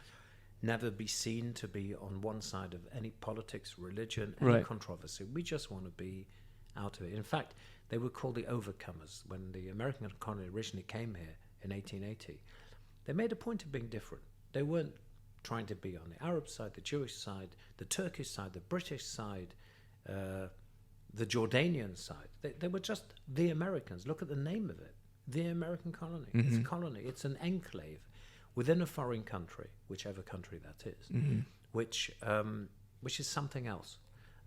never be seen to be on one side of any politics, religion, any controversy. We just want to be out of it. In fact, they were called the overcomers. When the American colony originally came here in 1880, they made a point of being different. They weren't trying to be on the Arab side, the Jewish side, the Turkish side, the British side, the Jordanian side. They were just the Americans. Look at the name of it. The American colony. Mm-hmm. It's a colony. It's an enclave within a foreign country, whichever country that is, which is something else.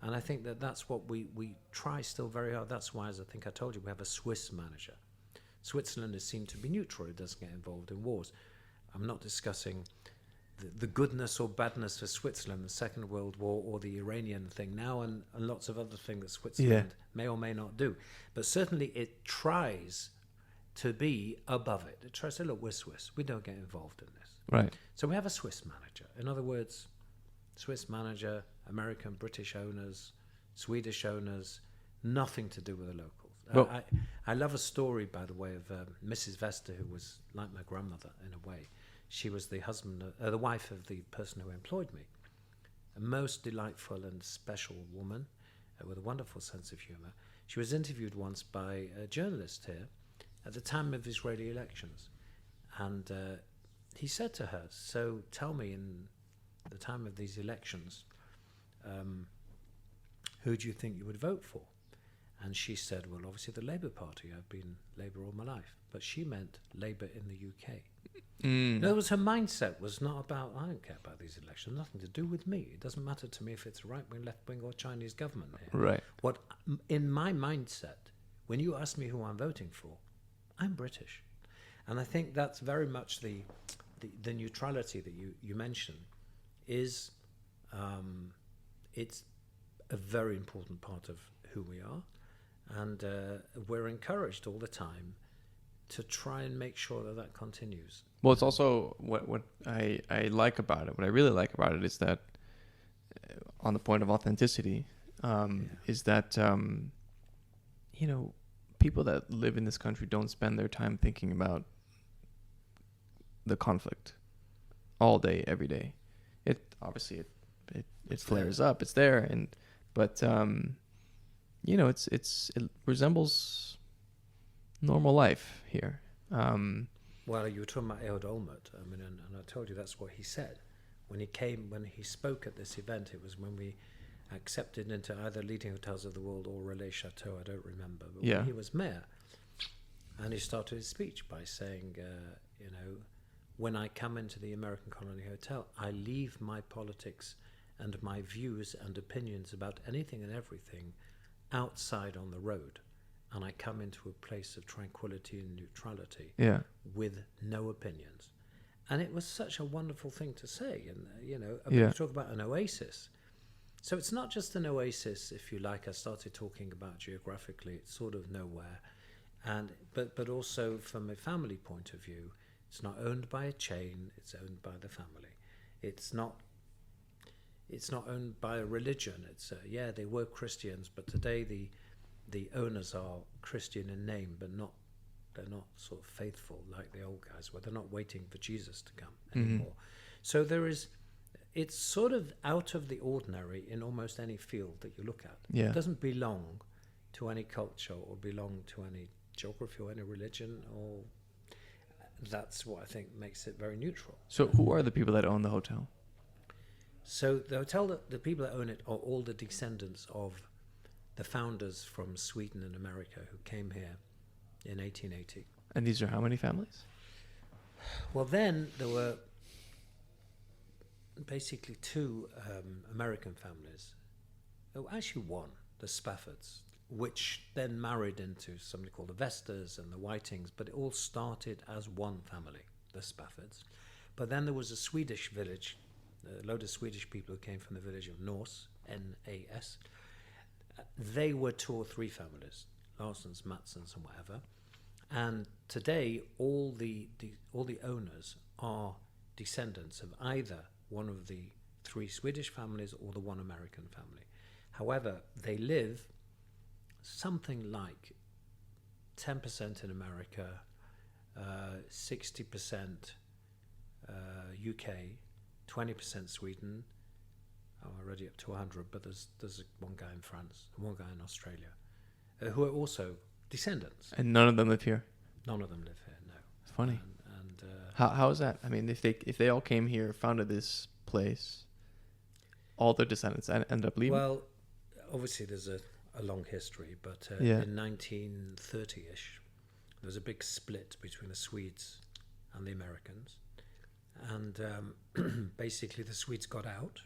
And I think that's what we try still very hard. That's why, as I think I told you, we have a Swiss manager. Switzerland is seen to be neutral. It doesn't get involved in wars. I'm not discussing the goodness or badness of Switzerland, the Second World War, or the Iranian thing now, and lots of other things that Switzerland may or may not do. But certainly it tries to be above it. It tries to say, look, we're Swiss. We don't get involved in this. Right. So we have a Swiss manager. In other words, Swiss manager, American, British owners, Swedish owners, nothing to do with the locals. Well, I love a story, by the way, of Mrs. Vester, who was like my grandmother in a way. She was the wife of the person who employed me. A most delightful and special woman with a wonderful sense of humor. She was interviewed once by a journalist here at the time of Israeli elections. And he said to her, so tell me, in the time of these elections, who do you think you would vote for? And she said, well, obviously the Labour Party. I've been Labour all my life. But she meant Labour in the UK. In other words, her mindset was not about, I don't care about these elections, nothing to do with me. It doesn't matter to me if it's right-wing, left-wing, or Chinese government here. Right. What, in my mindset, when you ask me who I'm voting for, I'm British. And I think that's very much the neutrality that you mentioned is, it's a very important part of who we are. And we're encouraged all the time to try and make sure that continues. Well, it's also what I like about it. What I really like about it is that, on the point of authenticity, is that people that live in this country don't spend their time thinking about the conflict all day, every day. It obviously it flares up. It's there, but it resembles normal life here. Well, you were talking about Ehud Olmert. I mean, and I told you that's what he said when he spoke at this event. It was when we accepted into either Leading Hotels of the World or Relais Chateau. I don't remember, but when he was mayor, and he started his speech by saying, when I come into the American Colony Hotel, I leave my politics and my views and opinions about anything and everything outside on the road, and I come into a place of tranquility and neutrality with no opinions. And it was such a wonderful thing to say. And you talk about an oasis. So it's not just an oasis, if you like. I started talking about geographically, it's sort of nowhere, but also from a family point of view, it's not owned by a chain, it's owned by the family. It's not owned by a religion. It's they were Christians, but today the owners are Christian in name, but they're not sort of faithful like the old guys were. They're not waiting for Jesus to come anymore. So it's sort of out of the ordinary in almost any field that you look at. It doesn't belong to any culture or belong to any geography or any religion, or that's what I think makes it very neutral. So who are the people that own the hotel? So the hotel, the people that own it are all the descendants of the founders from Sweden and America who came here in 1880. And these are how many families? Well, then there were basically two American families. Oh, actually one, the Spaffords, which then married into somebody called the Vesters and the Whitings, but it all started as one family, the Spaffords. But then there was a Swedish village, a load of Swedish people who came from the village of Norse, N-A-S. They were two or three families, Larssons, Mattsons and whatever. And today all the owners are descendants of either one of the three Swedish families or the one American family. However, they live something like 10% in America, 60% UK, 20% Sweden. Already up to 100, but there's one guy in France and one guy in Australia, who are also descendants. And none of them live here. None of them live here. No. It's funny. And How is that? I mean, if they all came here, founded this place, all their descendants end up leaving. well, obviously there's a long history, but Yeah. in 1930-ish, there was a big split between the Swedes and the Americans, and basically the Swedes got out.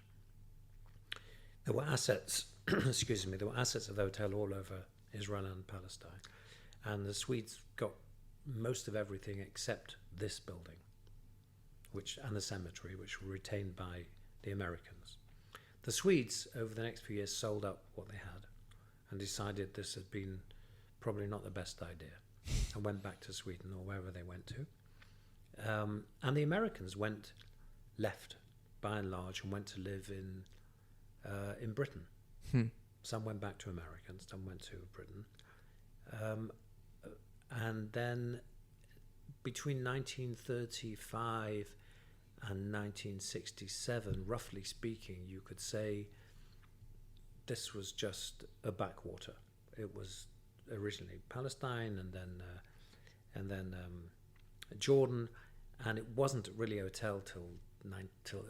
There were assets, excuse me, there were assets of the hotel all over Israel and Palestine, and the Swedes got most of everything except this building, and the cemetery, which were retained by the Americans. The Swedes, over the next few years, sold up what they had and decided this had been probably not the best idea, and went back to Sweden or wherever they went to. And the Americans left by and large, and went to live in Britain. Some went back to America and some went to Britain. And then between 1935 and 1967, roughly speaking, you could say this was just a backwater. It was originally Palestine and then Jordan, and it wasn't really a hotel till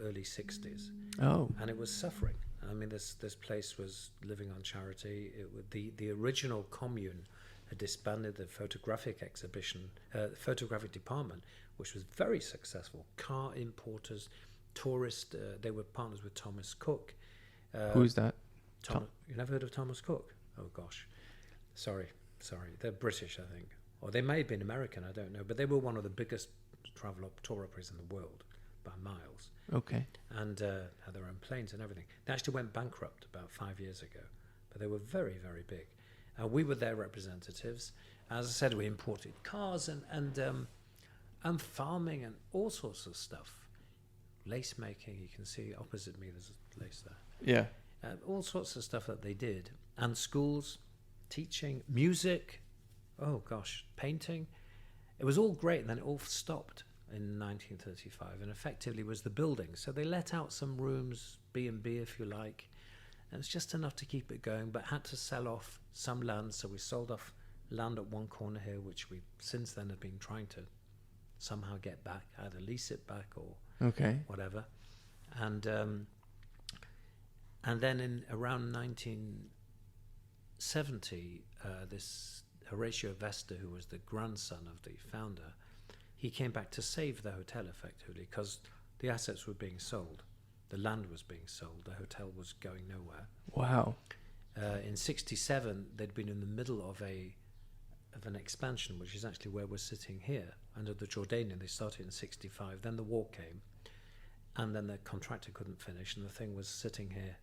early 60s. Oh. And it was suffering. I mean, this place was living on charity. The original commune had disbanded the photographic photographic department, which was very successful. Car importers, tourists. They were partners with Thomas Cook. Who's that? You never heard of Thomas Cook? Oh gosh, sorry. They're British, I think, or they may have been American. I don't know, but they were one of the biggest tour operators in the world by miles. Okay. And had their own planes and everything. They actually went bankrupt about 5 years ago, but they were very, very big. We were their representatives. As I said, we imported cars and farming and all sorts of stuff. Lace making, you can see opposite me, there's lace there. Yeah. All sorts of stuff that they did. And schools, teaching, music, oh gosh, painting. It was all great, and then it all stopped in 1935, and effectively was the building. So they let out some rooms, B&B if you like, and it's just enough to keep it going, but had to sell off some land. So we sold off land at one corner here, which we since then have been trying to somehow get back, either lease it back or whatever. And then in around 1970, this Horatio Vesta, who was the grandson of the founder, he came back to save the hotel effectively, because the assets were being sold. The land was being sold. The hotel was going nowhere. Wow. In 67, they'd been in the middle of an expansion, which is actually where we're sitting here, under the Jordanian. They started in 65. Then the war came, and then the contractor couldn't finish, and the thing was sitting here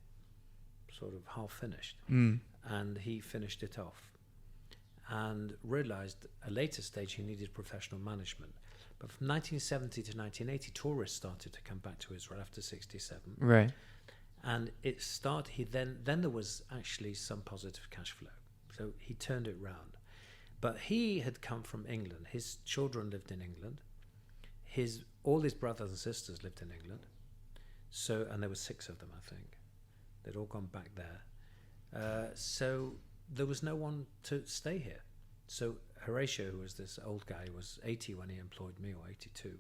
sort of half finished. And he finished it off and realized at a later stage he needed professional management. But from 1970 to 1980, tourists started to come back to Israel after 67. Right. And it started, then there was actually some positive cash flow. So he turned it round. But he had come from England. His children lived in England. All his brothers and sisters lived in England. So, and there were 6 of them, I think. They'd all gone back there. So there was no one to stay here. So Horatio, who was this old guy, was 80 when he employed me, or 82,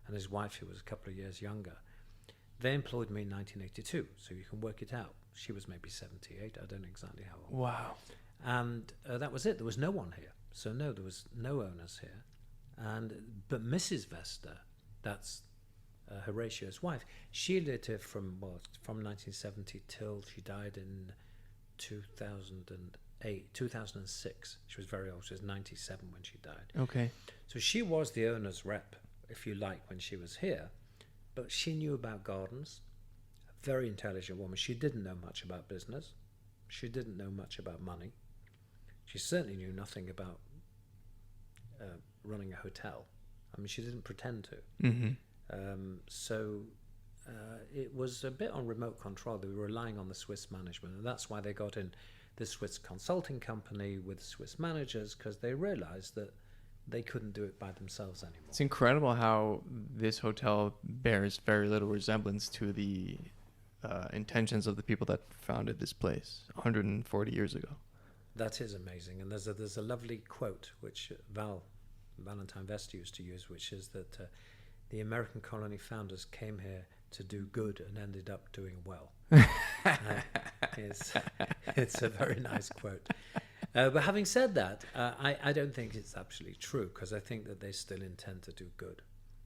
and his wife, who was a couple of years younger, they employed me in 1982, so you can work it out. She was maybe 78. I don't know exactly how old. Wow. And that was it. There was no one here. So no, there was no owners here. But Mrs. Vester, that's Horatio's wife, she lived here from 1970 till she died in 2006. She was very old. She was 97 when she died. Okay. So she was the owner's rep, if you like, when she was here. But she knew about gardens. A very intelligent woman. She didn't know much about business. She didn't know much about money. She certainly knew nothing about running a hotel. I mean, she didn't pretend to. Mm-hmm. It was a bit on remote control. They were relying on the Swiss management, and that's why they got in the Swiss consulting company with Swiss managers, because they realized that they couldn't do it by themselves anymore. It's incredible how this hotel bears very little resemblance to the intentions of the people that founded this place 140 years ago. That is amazing. And there's a lovely quote which Valentine Vester used to use, which is that the American colony founders came here to do good and ended up doing well. It's a very nice quote. But having said that, I don't think it's absolutely true, because I think that they still intend to do good.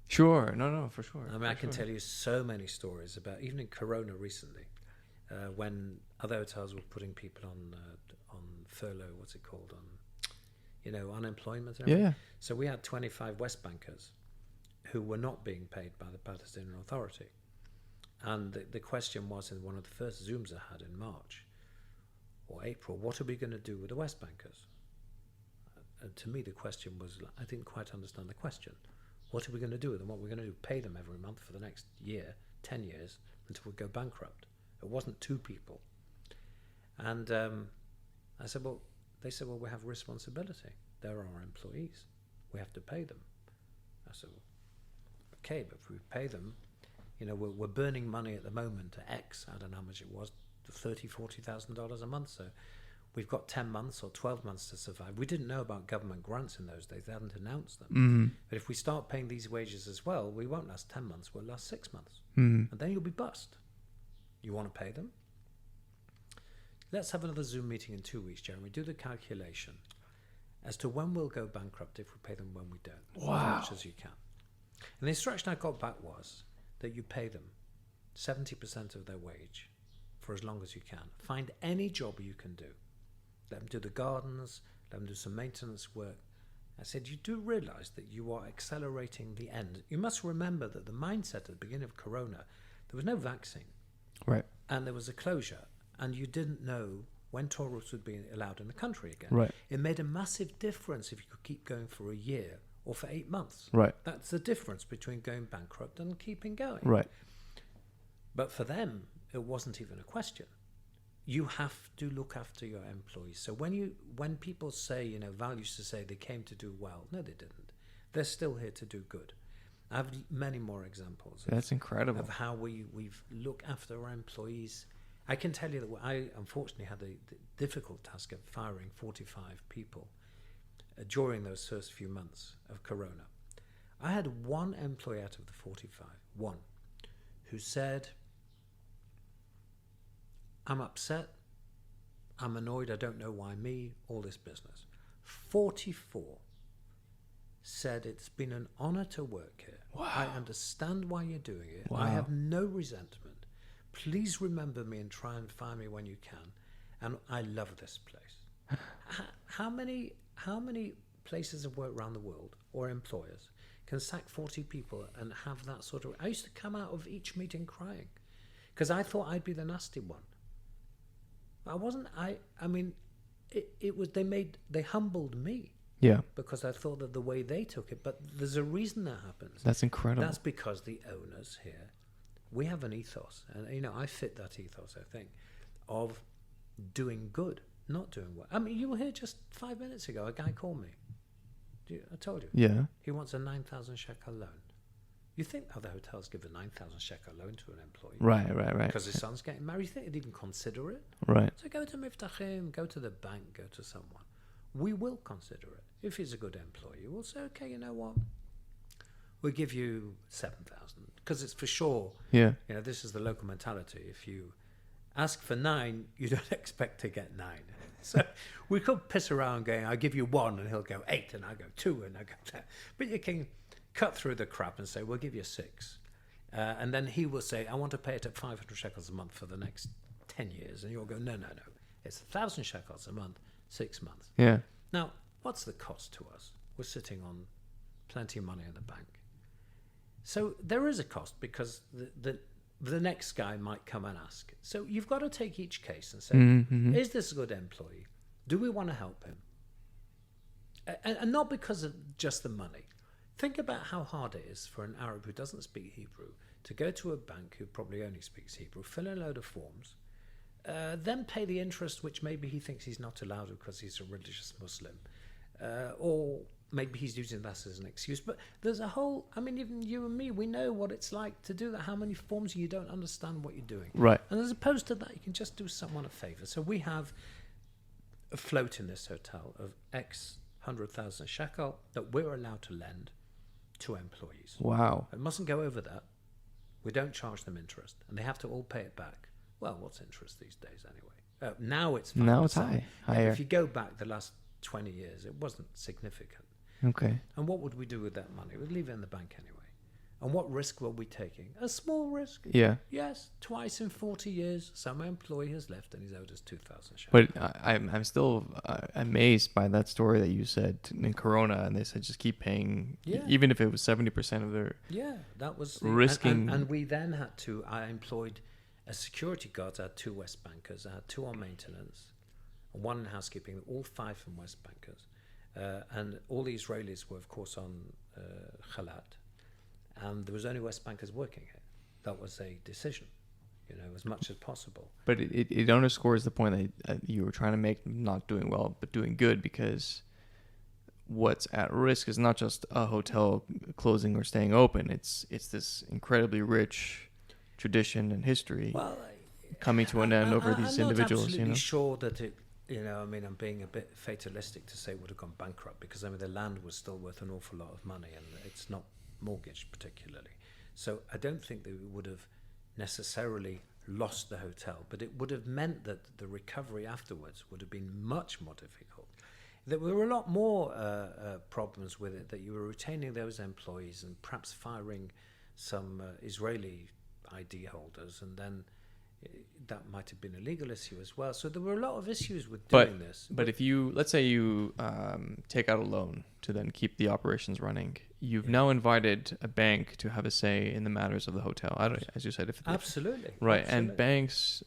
Sure. No, for sure. I mean, I can tell you so many stories about, even in Corona recently, when other hotels were putting people on furlough, what's it called, unemployment. And everything. Yeah. So we had 25 West Bankers who were not being paid by the Palestinian Authority. And the question was, in one of the first Zooms I had in March or April, what are we going to do with the West Bankers? And to me, the question was, I didn't quite understand the question. What are we going to do with them? What are we going to do? Pay them every month for the next year, 10 years, until we go bankrupt? It wasn't two people. And I said, they said, we have responsibility. They're our employees. We have to pay them. I said, okay, but if we pay them, we're burning money at the moment to X, I don't know how much it was, $30,000-$40,000 a month. So we've got 10 months or 12 months to survive. We didn't know about government grants in those days. They hadn't announced them. Mm-hmm. But if we start paying these wages as well, we won't last 10 months. We'll last 6 months. Mm-hmm. And then you'll be bust. You want to pay them? Let's have another Zoom meeting in 2 weeks, Jeremy. Do the calculation as to when we'll go bankrupt if we pay them, when we don't. Wow. As much as you can. And the instruction I got back was that you pay them 70% of their wage for as long as you can. Find any job you can do. Let them do the gardens, let them do some maintenance work. I said, you do realize that you are accelerating the end. You must remember that the mindset at the beginning of Corona, there was no vaccine. Right. And there was a closure. And you didn't know when tourists would be allowed in the country again. Right. It made a massive difference if you could keep going for a year or for 8 months. Right. That's the difference between going bankrupt and keeping going. Right. But for them, it wasn't even a question. You have to look after your employees. So when people say, Val used to say they came to do well. No, they didn't. They're still here to do good. I have many more examples. That's incredible. Of how we've looked after our employees. I can tell you that I unfortunately had the difficult task of firing 45 people during those first few months of Corona. I had one employee out of the 45, one, who said, I'm upset, I'm annoyed, I don't know why me, all this business. 44 said, it's been an honor to work here. Wow. I understand why you're doing it. Wow. I have no resentment. Please remember me and try and find me when you can. And I love this place. How many places of work around the world, or employers, can sack 40 people and have that sort of... I used to come out of each meeting crying because I thought I'd be the nasty one. I wasn't. I mean, it was. They humbled me. Yeah. Because I thought that the way they took it, but there's a reason that happens. That's incredible. That's because the owners here, we have an ethos, and I fit that ethos, I think, of doing good, not doing well. I mean, you were here just 5 minutes ago. A guy called me. I told you. Yeah. He wants a 9,000 shekel loan. You think other hotels give a 9,000 shekel loan to an employee? Right. Because his son's getting married. You think they'd even consider it? Right. So go to Miftachim, go to the bank, go to someone. We will consider it. If he's a good employee, we'll say, okay, you know what? We'll give you 7,000 because it's for sure. Yeah. This is the local mentality. If you Ask for 9, you don't expect to get 9. So we could piss around going, I'll give you 1, and he'll go 8, and I go 2, and I go 10. But you can cut through the crap and say, we'll give you 6. And then he will say, I want to pay it at 500 shekels a month for the next 10 years. And you'll go, no. It's 1,000 shekels a month, 6 months. Yeah. Now, what's the cost to us? We're sitting on plenty of money in the bank. So there is a cost because the next guy might come and ask. So you've got to take each case and say, is this a good employee? Do we want to help him? And not because of just the money. Think about how hard it is for an Arab who doesn't speak Hebrew to go to a bank who probably only speaks Hebrew, fill in a load of forms, then pay the interest, which maybe he thinks he's not allowed because he's a religious Muslim, or maybe he's using that as an excuse. But there's a whole, I mean, even you and me, we know what it's like to do that, how many forms you don't understand what you're doing. Right. And as opposed to that, you can just do someone a favor. So we have a float in this hotel of X 100,000 shekel that we're allowed to lend to employees. Wow. It mustn't go over that. We don't charge them interest, and they have to all pay it back. Well, what's interest these days anyway? Now it's 5%. Now it's higher. If you go back the last 20 years, it wasn't significant. Okay. And what would we do with that money? We'd leave it in the bank anyway. And what risk were we taking? A small risk. Yeah. Yes, twice in 40 years, some employee has left and he's owed us 2,000 shekels. But I'm still amazed by that story that you said in Corona, and they said just keep paying, even if it was 70% of their. Yeah, that was risking. And we then had to. I employed a security guard. I had 2 West Bankers. I had 2 on maintenance, and 1 in housekeeping. All 5 from West Bankers, and all the Israelis were, of course, on Chalat. And there was only West Bankers working here. That was a decision, as much as possible. But it underscores the point that you were trying to make, not doing well, but doing good, because what's at risk is not just a hotel closing or staying open. It's this incredibly rich tradition and history coming to an end over these individuals. I'm not absolutely sure that it. I'm being a bit fatalistic to say it would have gone bankrupt because the land was still worth an awful lot of money, and it's not mortgaged particularly. So I don't think that we would have necessarily lost the hotel, but it would have meant that the recovery afterwards would have been much more difficult. There were a lot more problems with it, that you were retaining those employees and perhaps firing some Israeli ID holders, and then that might have been a legal issue as well. So there were a lot of issues with doing this. But if you, let's say you take out a loan to then keep the operations running, you've now invited a bank to have a say in the matters of the hotel. As you said, Absolutely. Right. Absolutely. And banks,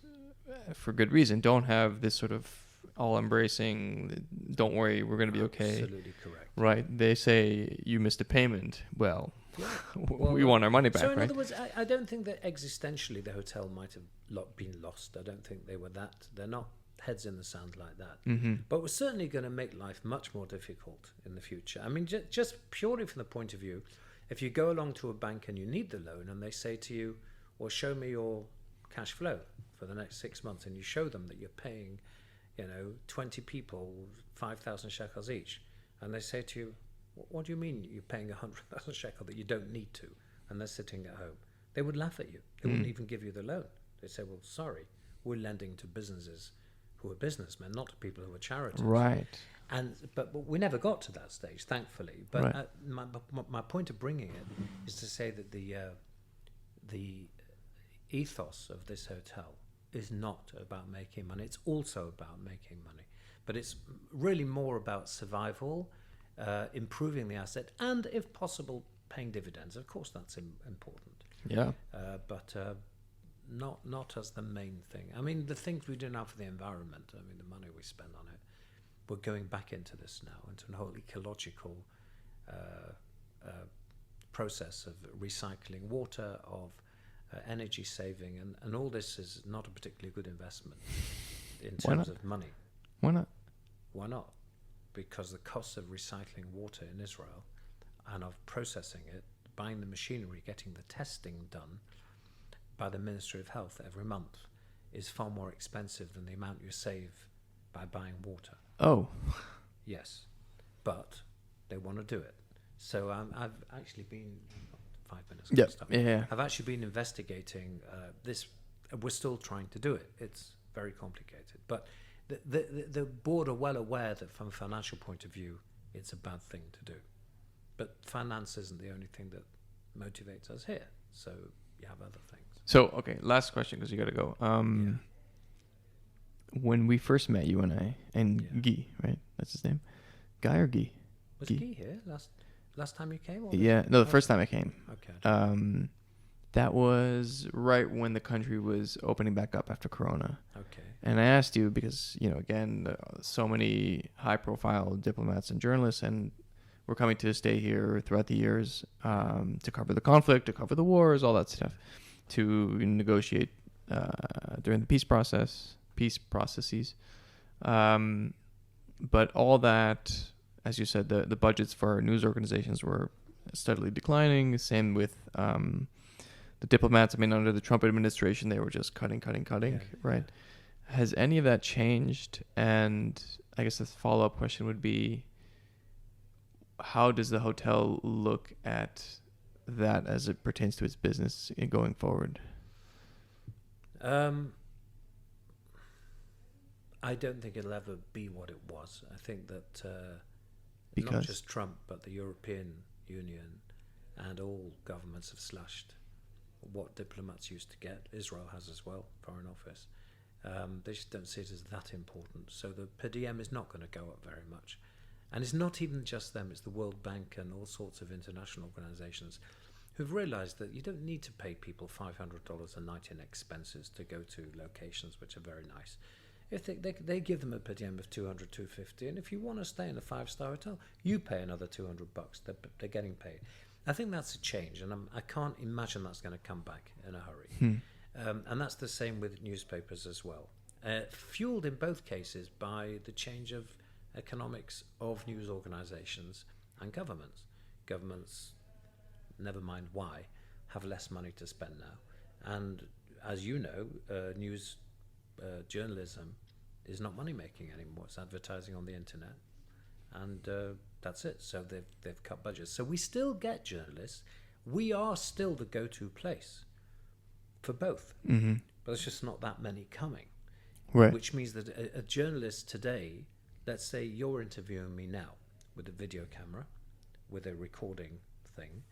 for good reason, don't have this sort of all-embracing, don't worry, we're going to be okay. Absolutely correct. Right. They say, you missed a payment. Well, yeah. we want our money back, so in right? other words, I don't think that existentially the hotel might have been lost. I don't think they were that. They're not heads in the sand like that. Mm-hmm. But we're certainly going to make life much more difficult in the future. I mean, just purely from the point of view, if you go along to a bank and you need the loan and they say to you, well, show me your cash flow for the next 6 months, and you show them that you're paying 20 people 5,000 shekels each, and they say to you, what do you mean you're paying 100,000 shekel that you don't need to, and they're sitting at home? They would laugh at you. They wouldn't even give you the loan. They'd say, well, sorry, we're lending to businesses who are businessmen, not to people who are charities. Right. But we never got to that stage, thankfully. But Right. My point of bringing it is to say that the ethos of this hotel is not about making money. It's also about making money, but it's really more about survival, improving the asset, and if possible, paying dividends. Of course, that's important. Yeah. But not as the main thing. I mean, the things we do now for the environment, the money we spend on it, we're going back into this now, into a whole ecological process of recycling water, of energy saving, and all this is not a particularly good investment in terms of money. Why not? Why not? Because the cost of recycling water in Israel and of processing it, buying the machinery, getting the testing done by the Ministry of Health every month is far more expensive than the amount you save by buying water. Oh. Yes, but they want to do it. So I've actually been 5 minutes. Yeah. Yeah. I've actually been investigating this we're still trying to do it. It's very complicated. But the board are well aware that from a financial point of view, it's a bad thing to do. But finance isn't the only thing that motivates us here. So you have other things. So, okay, last question because you got to go. When we first met, you and I, and Guy, right? That's his name? Guy or Guy? Was Guy here last time you came? Or no, the first time I came. Okay. That was right when the country was opening back up after Corona. Okay. And I asked you because, again, so many high-profile diplomats and journalists and were coming to stay here throughout the years to cover the conflict, to cover the wars, all that stuff, to negotiate during the peace processes. But all that, as you said, the budgets for news organizations were steadily declining. Same with the diplomats. I mean, under the Trump administration, they were just cutting, right? Has any of that changed? And I guess the follow-up question would be, how does the hotel look at that as it pertains to its business going forward? I don't think it'll ever be what it was. I think that Because? Not just Trump, but the European Union and all governments have slashed what diplomats used to get. Israel has as well, Foreign Office. They just don't see it as that important. So the per diem is not going to go up very much. And it's not even just them, it's the World Bank and all sorts of international organizations who've realized that you don't need to pay people $500 a night in expenses to go to locations which are very nice. If they give them a per diem of $200, $250, and if you want to stay in a 5-star hotel, you pay another $200. They're getting paid. I think that's a change, and I can't imagine that's going to come back in a hurry. And that's the same with newspapers as well. Fueled in both cases by the change of economics of news organizations and governments. Governments, never mind why, have less money to spend now. And as you know, news journalism is not money making anymore. It's advertising on the internet, and that's it. So they've cut budgets. So we still get journalists. We are still the go-to place for both, but there's just not that many coming. Right. Which means that a journalist today, let's say you're interviewing me now with a video camera, with a recording thing,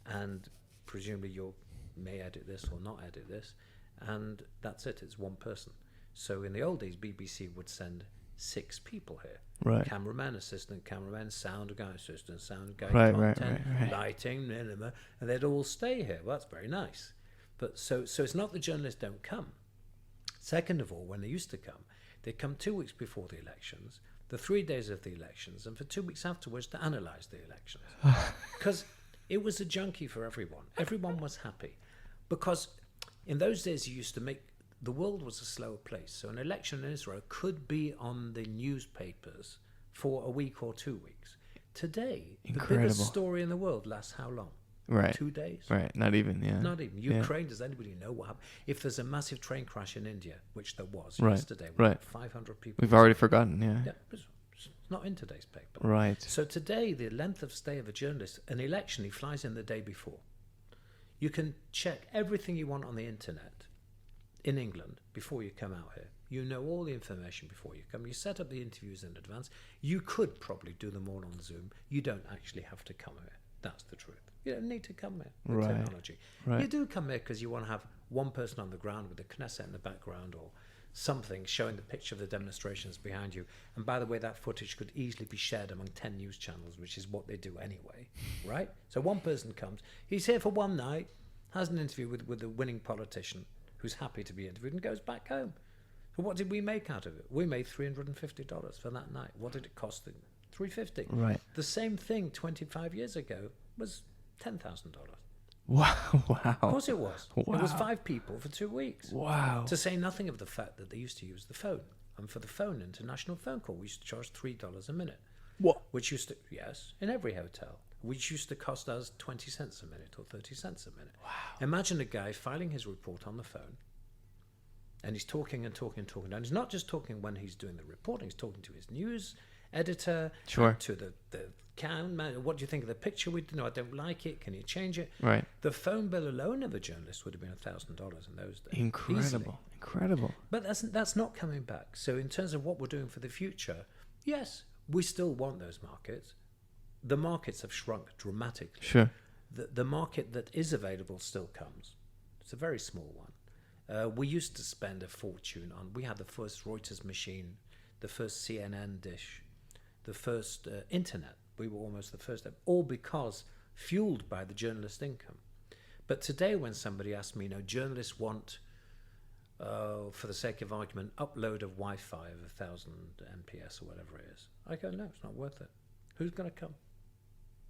and presumably you may edit this or not edit this, and that's it. It's one person. So in the old days, BBC would send 6 people here. Right. Cameraman, assistant cameraman, sound guy, assistant sound guy, Right. lighting, and they'd all stay here. Well, that's very nice. But so it's not the journalists don't come. Second of all, when they used to come, they'd come 2 weeks before the elections, the 3 days of the elections, and for 2 weeks afterwards to analyse the elections. Because it was a junkie for everyone. Everyone was happy. Because in those days, you used to make... The world was a slower place. So an election in Israel could be on the newspapers for a week or 2 weeks. Today, the biggest story in the world lasts how long? Right. 2 days? Right. Not even, yeah. Not even. Ukraine, does anybody know what happened? If there's a massive train crash in India, which there was yesterday, with 500 people. We've already forgotten, yeah. It's not in today's paper. Right. So today, the length of stay of a journalist, an election, he flies in the day before. You can check everything you want on the internet in England before you come out here. You know all the information before you come. You set up the interviews in advance. You could probably do them all on Zoom. You don't actually have to come here. That's the truth. You don't need to come here with technology. Right. You do come here because you want to have one person on the ground with a Knesset in the background or something showing the picture of the demonstrations behind you. And by the way, that footage could easily be shared among 10 news channels, which is what they do anyway, right? So one person comes, he's here for one night, has an interview with a winning politician who's happy to be interviewed and goes back home. So what did we make out of it? We made $350 for that night. What did it cost them? $350. Right. The same thing 25 years ago was $10,000. Wow. Of course it was. Wow. It was 5 people for 2 weeks. Wow. To say nothing of the fact that they used to use the phone. And for the phone, international phone call, we used to charge $3 a minute. What? Which used to, yes, in every hotel, which used to cost us 20 cents a minute or 30 cents a minute. Wow. Imagine a guy filing his report on the phone, and he's talking and talking and talking. And he's not just talking when he's doing the reporting, he's talking to his news editor, Sure. to the man, what do you think of the picture? I don't like it. Can you change it? Right. The phone bill alone of a journalist would have been $1,000 in those days. Incredible. Easily. Incredible. But that's not coming back. So in terms of what we're doing for the future, yes, we still want those markets. The markets have shrunk dramatically. Sure. The market that is available still comes. It's a very small one. We used to spend a fortune on. We had the first Reuters machine, the first CNN dish, the first internet. We were almost the first, all because fueled by the journalist income. But today, when somebody asks me, journalists want, for the sake of argument, upload of Wi-Fi of 1,000 MPS or whatever it is, I go, no, it's not worth it. Who's going to come?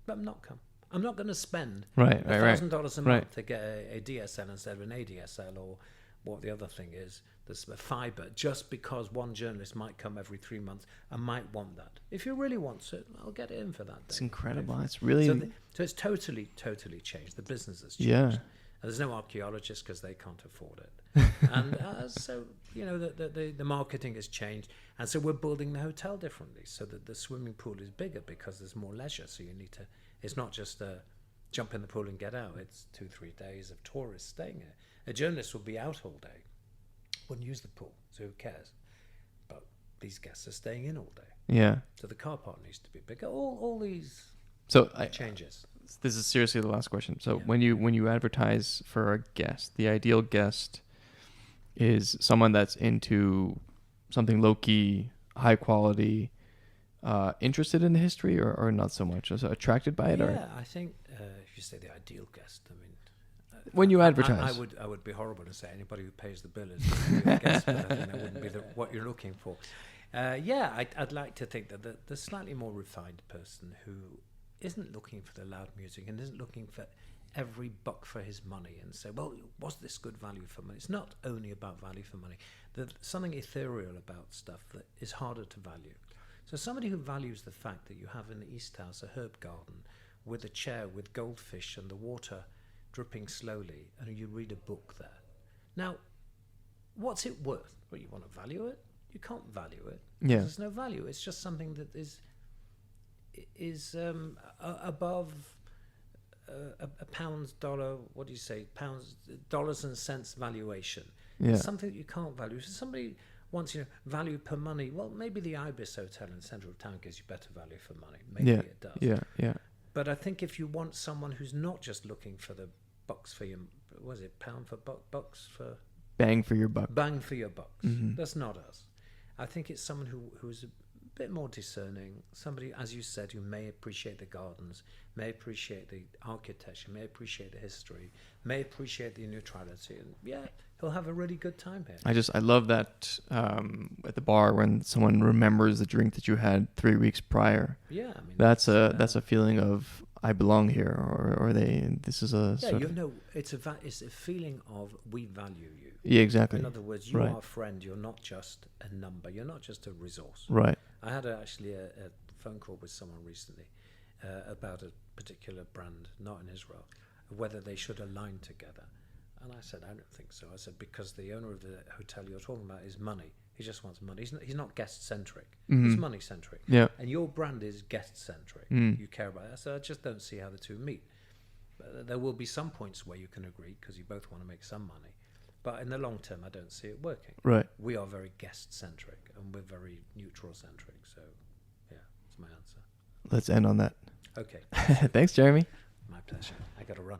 I'm not come. I'm not going to spend $1,000 a month to get a DSL instead of an ADSL or what the other thing is, there's a fiber, just because one journalist might come every 3 months and might want that. If you really want it, I'll get it in for that day. It's incredible. It's really... So it's totally changed. The business has changed. Yeah. And there's no archaeologists because they can't afford it. And so, the marketing has changed. And so we're building the hotel differently so that the swimming pool is bigger because there's more leisure. So you need to... It's not just jump in the pool and get out. It's 2-3 days of tourists staying there. A journalist would be out all day, wouldn't use the pool, so who cares? But these guests are staying in all day. Yeah. So the car park needs to be bigger. All these changes. This is seriously the last question. So when you advertise for a guest, the ideal guest is someone that's into something low-key, high quality, interested in the history or not so much? Also attracted by it? Yeah, I think if you say the ideal guest, I mean... when you advertise. I would be horrible to say anybody who pays the bill is the ideal guest, but I think that wouldn't be what you're looking for. I'd like to think that the slightly more refined person who isn't looking for the loud music and isn't looking for every buck for his money and say, well, was this good value for money? It's not only about value for money. There's something ethereal about stuff that is harder to value. So somebody who values the fact that you have in the East House a herb garden with a chair with goldfish and the water dripping slowly, and you read a book there. Now, what's it worth? Well, you want to value it? You can't value it. Yeah. There's no value. It's just something that is above a pounds, dollar, what do you say, pounds, dollars and cents valuation. Yeah. It's something that you can't value. So somebody wants, value per money. Well, maybe the Ibis Hotel in the centre of town gives you better value for money. Maybe it does. Yeah. But I think if you want someone who's not just looking for the bucks for your, was it pound for bucks for... Bang for your buck. Bang for your bucks. Mm-hmm. That's not us. I think it's someone who's a bit more discerning, somebody, as you said, who may appreciate the gardens, may appreciate the architecture, may appreciate the history, may appreciate the neutrality, and he'll have a really good time here. I love that at the bar when someone remembers the drink that you had 3 weeks prior. Yeah, I mean that's a feeling of I belong here, or this is a sort of... it's a feeling of we value you. Yeah, exactly. In other words, you are a friend. You're not just a number. You're not just a resource. Right. I had actually a phone call with someone recently about a particular brand, not in Israel, whether they should align together. And I said, I don't think so. I said, because the owner of the hotel you're talking about is money. He just wants money. He's not guest-centric. Mm-hmm. He's money-centric. Yeah. And your brand is guest-centric. Mm. You care about it. I said, I just don't see how the two meet. There will be some points where you can agree because you both want to make some money. But in the long term, I don't see it working. Right. We are very guest-centric and we're very neutral-centric. So, that's my answer. Let's end on that. Okay. Thanks, Jeremy. My pleasure. I got to run.